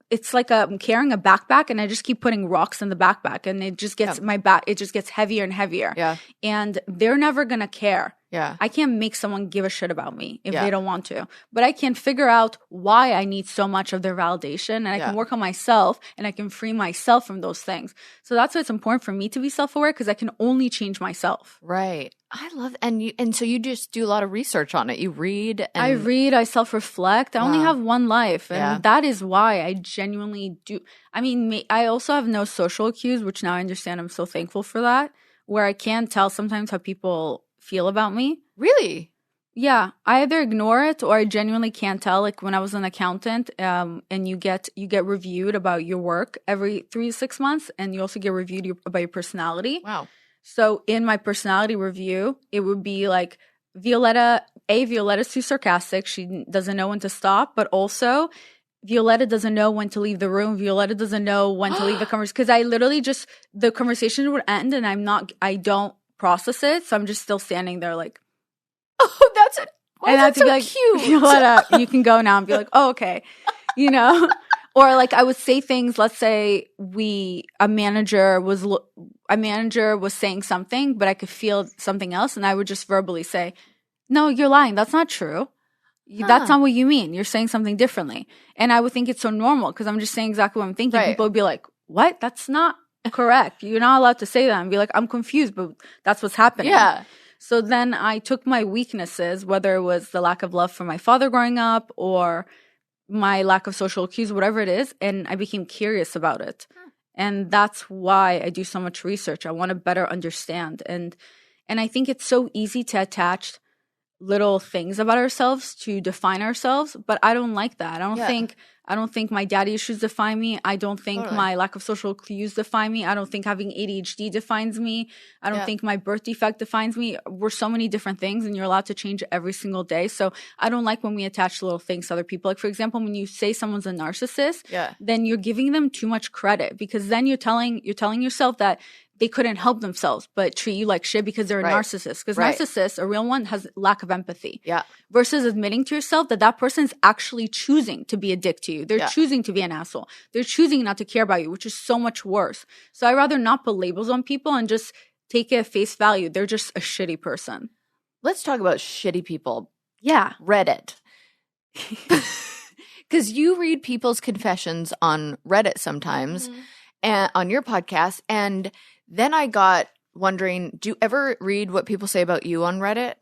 it's like I'm carrying a backpack and I just keep putting rocks in the backpack and it just gets it just gets heavier and heavier. Yeah. And they're never going to care. Yeah. I can't make someone give a shit about me if they don't want to. But I can figure out why I need so much of their validation, and I can work on myself and I can free myself from those things. So that's why it's important for me to be self-aware, because I can only change myself. Right. I love and so you just do a lot of research on it. You read. I read, I self-reflect. I only have one life, and that is why I genuinely do. I mean, I also have no social cues, which now I understand. I'm so thankful for that, where I can tell sometimes how people feel about me. Really? Yeah, I either ignore it or I genuinely can't tell. Like when I was an accountant, and you get reviewed about your work every 3 to 6 months, and you also get reviewed about your personality. Wow. So in my personality review, it would be like Violeta's too sarcastic. She doesn't know when to stop, but also Violeta doesn't know when to leave the room. Violeta doesn't know when to leave the conversation, because I literally the conversation would end and I don't process it, so I'm just still standing there like, oh, that's it. And I have to be like, cute. Violeta, you can go now, and be like, oh, okay, or like I would say things. Let's say a manager was saying something, but I could feel something else, and I would just verbally say, no, you're lying. That's not true. That's not what you mean. You're saying something differently. And I would think it's so normal because I'm just saying exactly what I'm thinking. Right. People would be like, what? That's not correct. You're not allowed to say that. And be like, I'm confused, but that's what's happening. Yeah. So then I took my weaknesses, whether it was the lack of love for my father growing up or my lack of social cues, whatever it is, and I became curious about it. And that's why I do so much research. I want to better understand. And I think it's so easy to attach little things about ourselves to define ourselves, but I don't like that. I don't think my daddy issues define me. I don't think my lack of social cues define me. I don't think having ADHD defines me. I don't think my birth defect defines me. We're so many different things, and you're allowed to change every single day. So I don't like when we attach little things to other people. Like, for example, when you say someone's a narcissist, then you're giving them too much credit, because then you're telling yourself that they couldn't help themselves but treat you like shit because they're a narcissist. Because narcissists, a real one, has lack of empathy. Yeah. Versus admitting to yourself that person's actually choosing to be a dick to you. They're choosing to be an asshole. They're choosing not to care about you, which is so much worse. So I'd rather not put labels on people and just take it at face value. They're just a shitty person. Let's talk about shitty people. Yeah. Reddit. Because you read people's confessions on Reddit sometimes and on your podcast, and then I got wondering, do you ever read what people say about you on Reddit?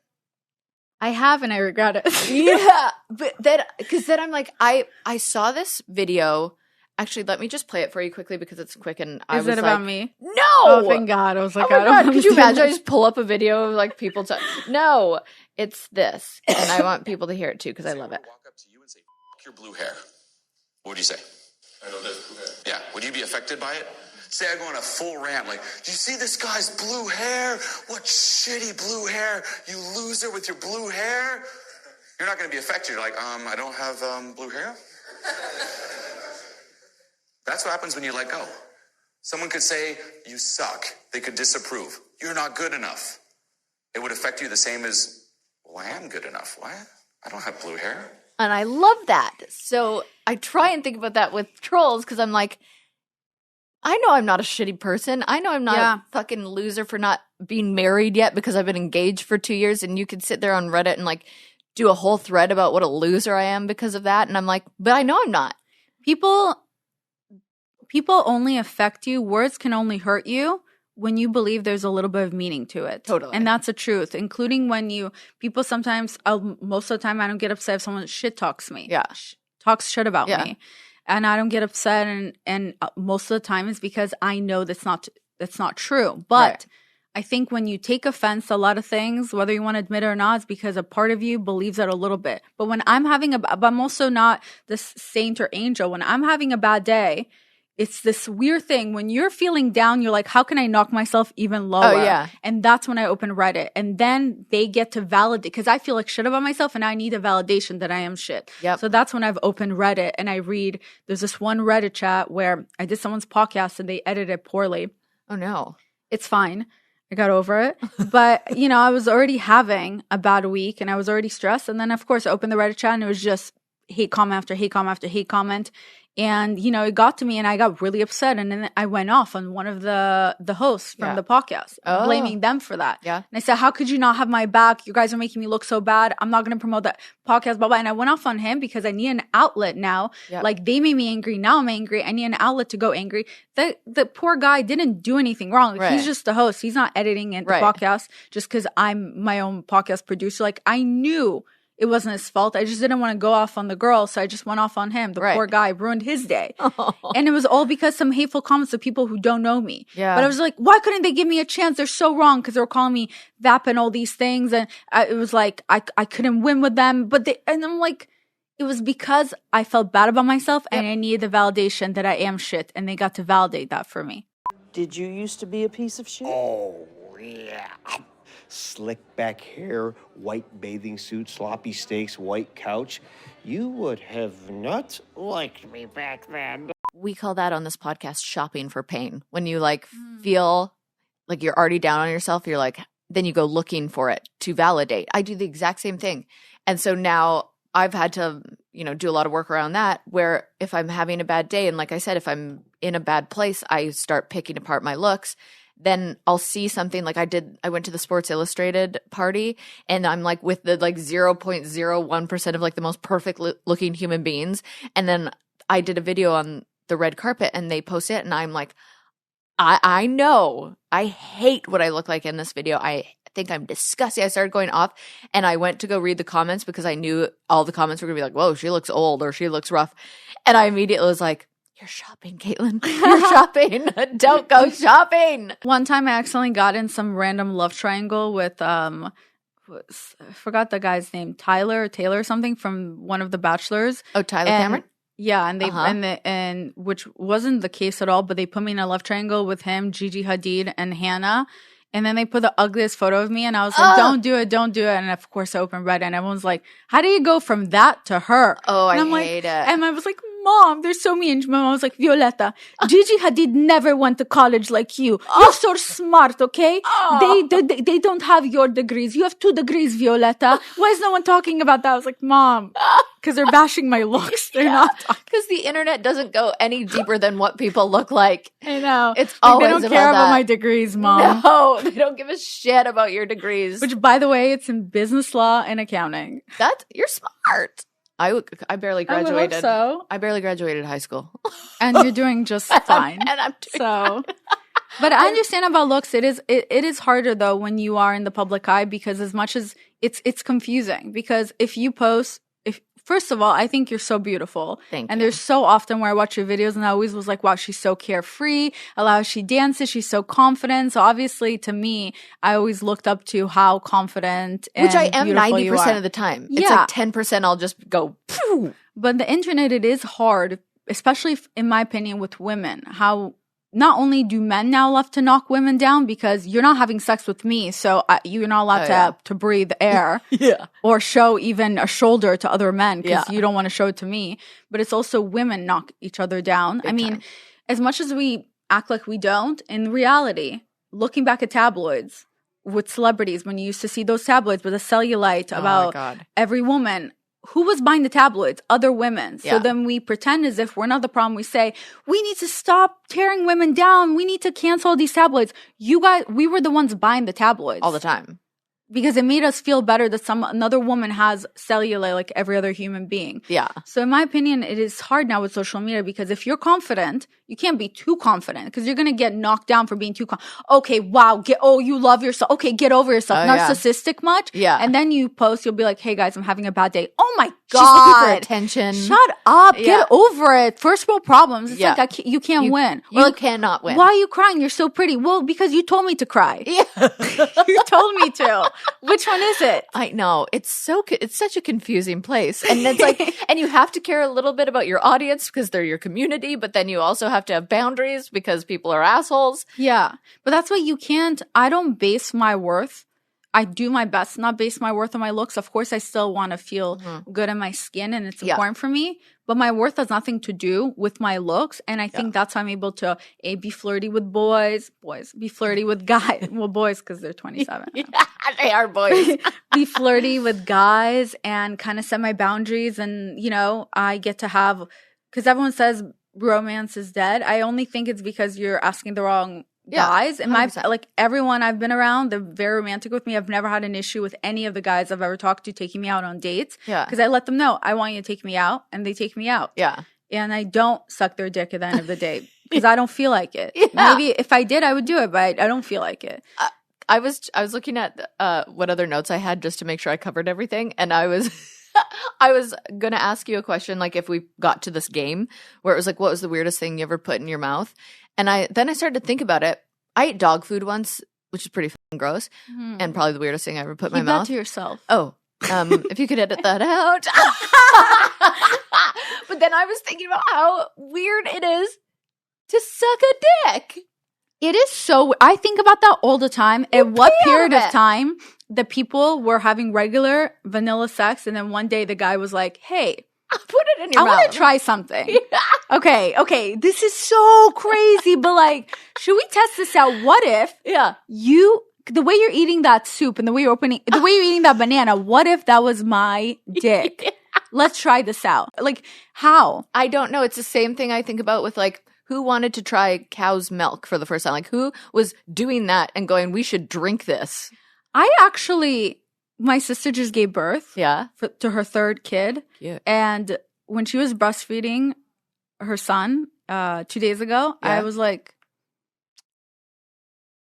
I have, and I regret it. Yeah. But because then I'm like, I saw this video. Actually, let me just play it for you quickly because it's quick. And I was like, is it about me? No. Oh, thank God. I was like, oh my God. Could you imagine? I just pull up a video of like people no, it's this. And I want people to hear it too because I love it. Walk up to you and say, "F your blue hair." What would you say? I don't have blue hair. Yeah. Would you be affected by it? Say I go on a full rant like, "Do you see this guy's blue hair? What shitty blue hair, you loser with your blue hair." You're not going to be affected. You're like, I don't have blue hair. That's what happens when you let go. Someone could say, "You suck." They could disapprove. "You're not good enough." It would affect you the same as, "Well, I am good enough. Why? I don't have blue hair." And I love that. So I try and think about that with trolls because I'm like, I know I'm not a shitty person. I know I'm not a fucking loser for not being married yet because I've been engaged for 2 years, and you could sit there on Reddit and like do a whole thread about what a loser I am because of that. And I'm like, but I know I'm not. People only affect you. Words can only hurt you when you believe there's a little bit of meaning to it. Totally. And that's the truth, including when people sometimes, most of the time I don't get upset if someone shit talks me. Yeah. Talks shit about me. And I don't get upset, and most of the time it's because I know that's not true. But I think when you take offense to a lot of things, whether you want to admit it or not, it's because a part of you believes it a little bit. But when I'm but I'm also not this saint or angel. When I'm having a bad day, it's this weird thing. When you're feeling down, you're like, how can I knock myself even lower? Oh, yeah. And that's when I open Reddit. And then they get to validate, because I feel like shit about myself and I need a validation that I am shit. Yep. So that's when I've opened Reddit and I read, there's this one Reddit chat where I did someone's podcast and they edited it poorly. Oh, no. It's fine. I got over it. But, I was already having a bad week and I was already stressed. And then, of course, I opened the Reddit chat and it was just hate comment after hate comment after hate comment. And, it got to me and I got really upset. And then I went off on one of the hosts from the podcast, blaming them for that. Yeah. And I said, how could you not have my back? You guys are making me look so bad. I'm not going to promote that podcast, blah, blah. And I went off on him because I need an outlet now. Yep. Like, they made me angry. Now I'm angry. I need an outlet to go angry. The poor guy didn't do anything wrong. Like, he's just the host. He's not editing the podcast just because I'm my own podcast producer. Like, I knew it wasn't his fault. I just didn't want to go off on the girl, so I just went off on him. The poor guy ruined his day. And it was all because some hateful comments of people who don't know me. Yeah. But I was like, why couldn't they give me a chance? They're so wrong, because they were calling me VAP and all these things. And it was like, I couldn't win with them. And I'm like, it was because I felt bad about myself and I needed the validation that I am shit. And they got to validate that for me. Did you used to be a piece of shit? Oh, yeah. Slick back hair, white bathing suit, sloppy steaks, white couch. You would have not liked me back then. We call that on this podcast shopping for pain. When you feel like you're already down on yourself, you're like, then you go looking for it to validate. I do the exact same thing. And so now I've had to, do a lot of work around that, where if I'm having a bad day, and like I said, if I'm in a bad place, I start picking apart my looks. Then I'll see something like I went to the Sports Illustrated party and I'm like with the 0.01% of the most perfect looking human beings. And then I did a video on the red carpet and they post it and I'm like, I know I hate what I look like in this video. I think I'm disgusting. I started going off and I went to go read the comments because I knew all the comments were going to be like, whoa, she looks old or she looks rough. And I immediately was like, you're shopping, Kaitlyn. You're shopping. Don't go shopping. One time I accidentally got in some random love triangle with, I forgot the guy's name, Taylor or something from one of the Bachelors. Oh, Tyler Cameron? Yeah, and they and which wasn't the case at all, but they put me in a love triangle with him, Gigi Hadid, and Hannah. And then they put the ugliest photo of me, and I was like, don't do it. And of course, I opened Reddit, and everyone's like, how do you go from that to her? Oh, and I hate it. And I was like, Mom, they're so mean. My mom was like, Violetta, Gigi Hadid never went to college like you. You're so smart, okay? They don't have your degrees. You have 2 degrees, Violetta. Why is no one talking about that? I was like, Mom, because they're bashing my looks. They're not talking. Because the internet doesn't go any deeper than what people look like. I know. It's always they don't care about my degrees, Mom. No, they don't give a shit about your degrees. Which, by the way, it's in business law and accounting. You're smart. I barely graduated. I would hope so. I barely graduated high school. And you're doing just fine. And I'm doing fine. But I understand about looks. It is harder though when you are in the public eye, because as much as it's confusing, because if you post, first of all, I think you're so beautiful. Thank you. And there's so often where I watch your videos and I always was like, wow, she's so carefree. I love how she dances. She's so confident. So obviously to me, I always looked up to how confident and which I am 90% of the time. It's like 10% I'll just go, phew. But the internet, it is hard, especially in my opinion with women, how not only do men now love to knock women down because you're not having sex with me, so you're not allowed to breathe air or show even a shoulder to other men because you don't want to show it to me. But it's also women knock each other down. Big time. As much as we act like we don't, in reality, looking back at tabloids with celebrities, when you used to see those tabloids with a cellulite about every woman, who was buying the tabloids? Other women. So then we pretend as if we're not the problem. We say, we need to stop tearing women down. We need to cancel these tabloids. You guys, we were the ones buying the tabloids. All the time. Because it made us feel better that another woman has cellulite like every other human being. Yeah. So in my opinion, it is hard now with social media because if you're confident, you can't be too confident because you're going to get knocked down for being too okay, wow, you love yourself. Okay, get over yourself. Narcissistic much? Yeah. And then you post, you'll be like, hey guys, I'm having a bad day. Oh my She's looking for God. attention. Shut up. Yeah. Get over it. First world problems. It's Yeah. like you can't win. Or You like, cannot win. why are you crying? You're so pretty. Well, because you told me to cry. Yeah. You told me to. Which one is it? I know. It's such a confusing place. And it's like, and you have to care a little bit about your audience because they're your community, but then you also have to have boundaries because people are assholes. Yeah. But that's why you can't, I don't base my worth. I do my best to not base my worth on my looks. Of course, I still want to feel good in my skin and it's important for me. But my worth has nothing to do with my looks. And I think that's how I'm able to be flirty with boys, be flirty with guys. Well, boys because they're 27. They are boys. Be flirty with guys and kind of set my boundaries. And, you know, I get to have, because everyone says romance is dead. I only think it's because you're asking the wrong guys. And like everyone I've been around, they're very romantic with me. I've never had an issue with any of the guys I've ever talked to taking me out on dates. Yeah. Because I let them know I want you to take me out, and they take me out. Yeah. And I don't suck their dick at the end of the day because I don't feel like it. Yeah. Maybe if I did, I would do it, but I don't feel like it. I was looking at what other notes I had just to make sure I covered everything, and I was I was gonna ask you a question, like if we got to this game where it was like, what was the weirdest thing you ever put in your mouth? And then I started to think about it. I ate dog food once, which is pretty fucking gross, and probably the weirdest thing I ever put in my Keep mouth. that to yourself. Oh, if you could edit that out. But then I was thinking about how weird it is to suck a dick. It is so. I think about that all the time. At what pee out period of of it. time the people were having regular vanilla sex, and then one day the guy was like, "Hey, Put it in your I mouth. want to try something." Okay, this is so crazy, but like, should we test this out? What if Yeah. the way you're eating that soup and the way you're eating that banana, what if that was my dick? Let's try this out. Like, how? I don't know. It's the same thing I think about with like, who wanted to try cow's milk for the first time? Like, who was doing that and going, we should drink this? My sister just gave birth Yeah. to her third kid. Cute. And when she was breastfeeding her son 2 days ago, Yeah. I was like,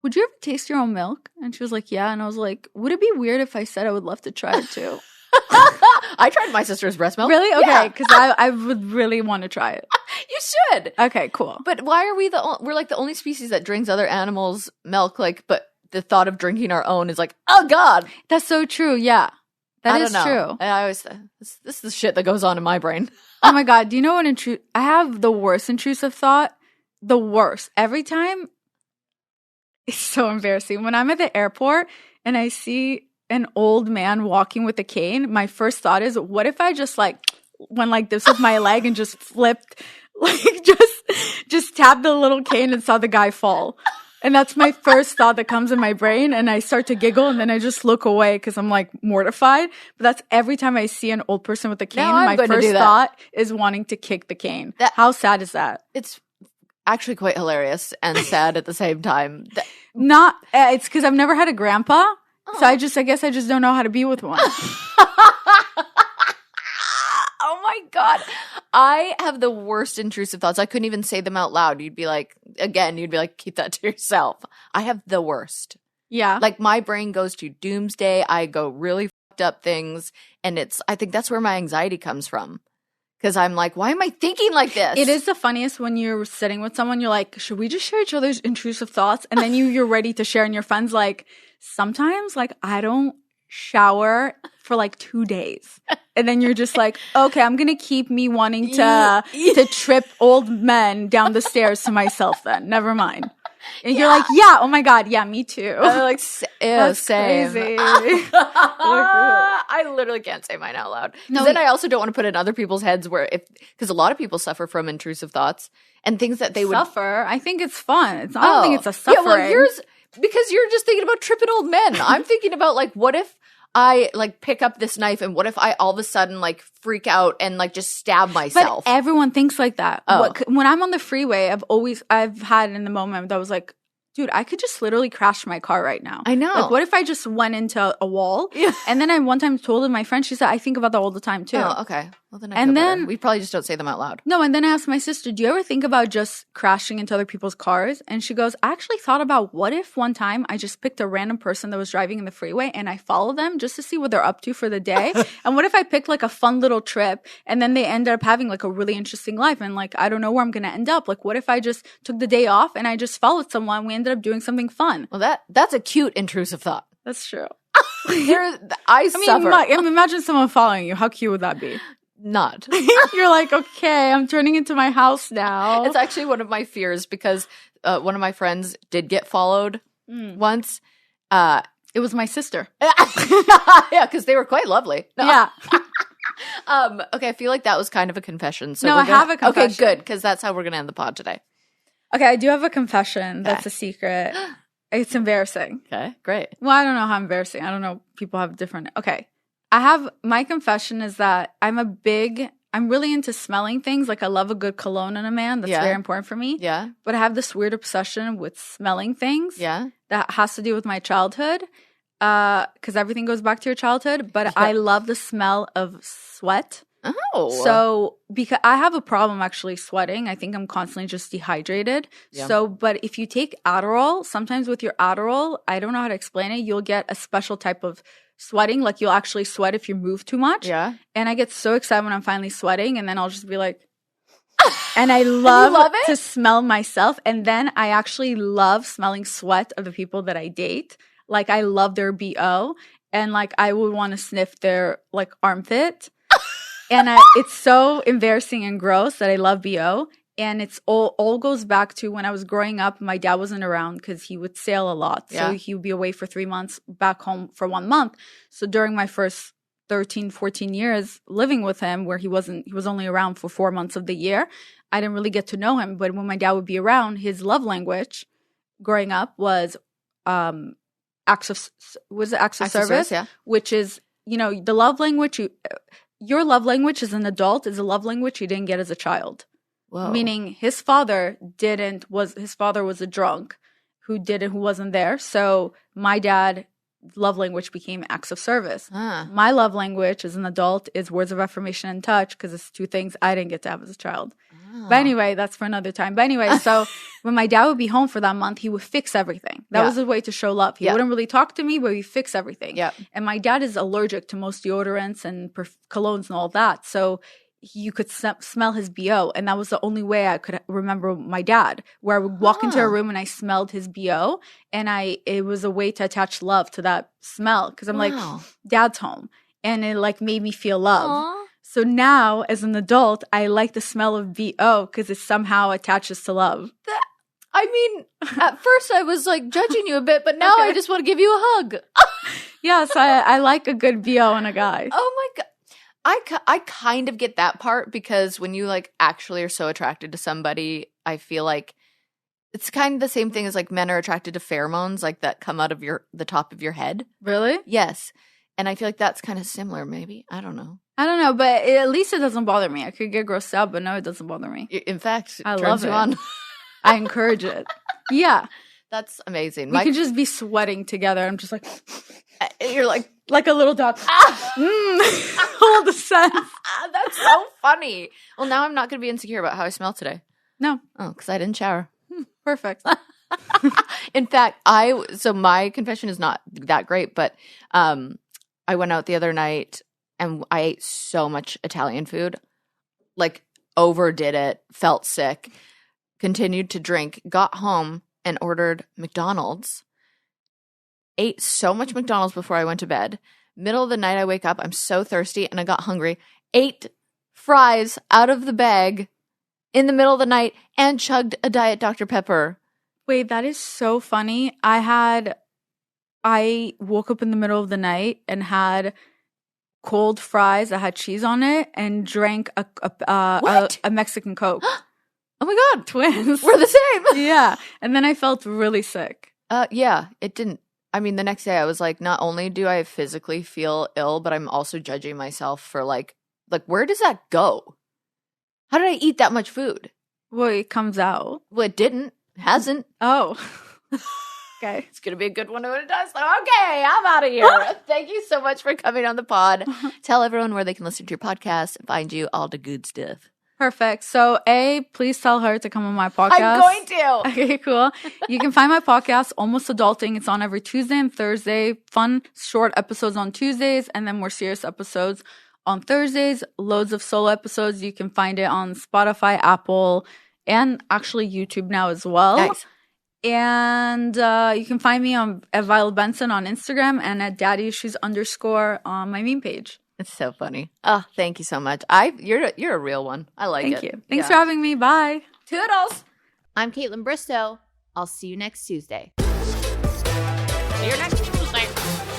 would you ever taste your own milk? And she was like, yeah. And I was like, would it be weird if I said I would love to try it too? I tried my sister's breast milk. Really? Okay. Yeah. Because I would really want to try it. You should. Okay, cool. But why are we're like the only species that drinks other animals' milk? Like, but the thought of drinking our own is like, oh God. That's so true. Yeah. That is I don't know. true. And I always, this is the shit that goes on in my brain. Oh my God. Do you know what I have the worst intrusive thought? The worst. Every time, it's so embarrassing. When I'm at the airport and I see an old man walking with a cane, my first thought is, what if I just like went like this with my leg and just flipped, like just tapped the little cane and saw the guy fall? And that's my first thought that comes in my brain. And I start to giggle and then I just look away because I'm like mortified. But that's every time I see an old person with a cane, Now I'm my going to first do that. thought is wanting to kick the cane. How sad is that? It's actually quite hilarious and sad at the same time. Not, it's because I've never had a grandpa. So I guess I just don't know how to be with one. Oh my God. I have the worst intrusive thoughts. I couldn't even say them out loud. You'd be like, keep that to yourself. I have the worst. Yeah. Like my brain goes to doomsday. I go really fucked up things. And I think that's where my anxiety comes from. Because I'm like, why am I thinking like this? It is the funniest when you're sitting with someone, you're like, should we just share each other's intrusive thoughts? And then you're ready to share, and your friend's like, sometimes like I don't shower for like 2 days. And then you're just like, okay, I'm going to keep me wanting to trip old men down the stairs to myself then. Never mind. And you're like, yeah, oh my God, yeah, me too. Like, That's same. crazy. I literally can't say mine out loud. No, Then I also don't want to put in other people's heads because a lot of people suffer from intrusive thoughts and things that they would Suffer. I think it's fun. I don't think it's a suffering. Yeah, well, because you're just thinking about tripping old men. I'm thinking about like, what if I like pick up this knife and what if I all of a sudden like freak out and like just stab myself? But everyone thinks like that. Oh. When I'm on the freeway, I've had in the moment that I was like, dude, I could just literally crash my car right now. I know. Like, what if I just went into a wall? Yeah. And then I one time told my friend, she said, I think about that all the time too. Oh, okay. Well, then And then- we probably just don't say them out loud. No, and then I asked my sister, do you ever think about just crashing into other people's cars? And she goes, I actually thought about what if one time I just picked a random person that was driving in the freeway and I followed them just to see what they're up to for the day? And what if I picked like a fun little trip and then they ended up having like a really interesting life and like, I don't know where I'm going to end up. Like, what if I just took the day off and I just followed someone? We ended up doing something fun. Well, that's a cute intrusive thought. That's true. I suffer. Imagine someone following you. How cute would that be? Not. You're like, okay, I'm turning into my house now. It's actually one of my fears because one of my friends did get followed once. It was my sister. Yeah, because they were quite lovely. No. Yeah. Okay, I feel like that was kind of a confession. So No, I have a confession. Okay, good, because that's how we're going to end the pod today. Okay, I do have a confession. That's a secret. It's embarrassing. Okay, great. Well, I don't know how embarrassing. I don't know. People have different. Okay. My confession is that I'm really into smelling things. Like I love a good cologne in a man. That's very important for me. Yeah. But I have this weird obsession with smelling things. Yeah. That has to do with my childhood. Because everything goes back to your childhood. But I love the smell of sweat. Oh. So, because I have a problem actually sweating. I think I'm constantly just dehydrated. Yeah. So, but if you take Adderall, sometimes with your Adderall, I don't know how to explain it, you'll get a special type of sweating. Like you'll actually sweat if you move too much. Yeah. And I get so excited when I'm finally sweating. And then I'll just be like, and I love to smell myself. And then I actually love smelling sweat of the people that I date. Like I love their BO. And like I would want to sniff their like armpit. And it's so embarrassing and gross that I love BO. And it's all goes back to when I was growing up, my dad wasn't around because he would sail a lot. Yeah. So he would be away for 3 months, back home for 1 month. So during my first 13, 14 years living with him, where he was only around for 4 months of the year, I didn't really get to know him. But when my dad would be around, his love language growing up was acts of service, yeah. Which is, the love language your love language as an adult is a love language you didn't get as a child. Whoa. Meaning his father was a drunk who wasn't there. So my dad love language became acts of service. My love language as an adult is words of affirmation and touch because it's two things I didn't get to have as a child. But anyway, that's for another time. But anyway, so when my dad would be home for that month, he would fix everything. That was his way to show love. He wouldn't really talk to me, but he'd fix everything. Yeah. And my dad is allergic to most deodorants and colognes and all that. So you could smell his BO. And that was the only way I could remember my dad, where I would walk into a room and I smelled his BO. And it was a way to attach love to that smell. Because I'm like, Dad's home. And it like made me feel love. Aww. So now, as an adult, I like the smell of BO because it somehow attaches to love. At first I was like judging you a bit, but now I just want to give you a hug. Yes, I like a good BO in a guy. Oh my God. I kind of get that part because when you like actually are so attracted to somebody, I feel like it's kind of the same thing as like men are attracted to pheromones like that come out of the top of your head. Really? Yes. And I feel like that's kind of similar maybe. I don't know, but at least it doesn't bother me. I could get grossed out, but no, it doesn't bother me. In fact, I love it. On. I encourage it. Yeah. That's amazing. We could just be sweating together. I'm just like, you're like a little dog. All the scent. That's so funny. Well, now I'm not going to be insecure about how I smell today. No. Oh, because I didn't shower. Perfect. In fact, so my confession is not that great, but I went out the other night and I ate so much Italian food, like overdid it, felt sick, continued to drink, got home and ordered McDonald's, ate so much McDonald's before I went to bed. Middle of the night, I wake up, I'm so thirsty and I got hungry, ate fries out of the bag in the middle of the night and chugged a Diet Dr. Pepper. Wait, that is so funny. I woke up in the middle of the night and had cold fries that had cheese on it and drank a Mexican Coke. Oh my God. Twins. We're the same. Yeah. And then I felt really sick. Yeah, it didn't. I mean, the next day I was like, not only do I physically feel ill, but I'm also judging myself for like where does that go? How did I eat that much food? Well, it comes out. Well, it didn't. Hasn't. Oh. Okay. It's going to be a good one when it does. So, okay, I'm out of here. Thank you so much for coming on the pod. Tell everyone where they can listen to your podcast and find you, all the good stuff. Perfect. So, please tell her to come on my podcast. I'm going to. Okay, cool. You can find my podcast, Almost Adulting. It's on every Tuesday and Thursday. Fun, short episodes on Tuesdays, and then more serious episodes on Thursdays. Loads of solo episodes. You can find it on Spotify, Apple, and actually YouTube now as well. Nice. And you can find me at Violet Benson on Instagram and at daddyissues_ on my meme page. It's so funny. Oh, thank you so much. You're a real one. I like it. Thank you. Thanks for having me. Bye. Toodles. I'm Kaitlyn Bristowe. I'll see you next Tuesday. See you next Tuesday.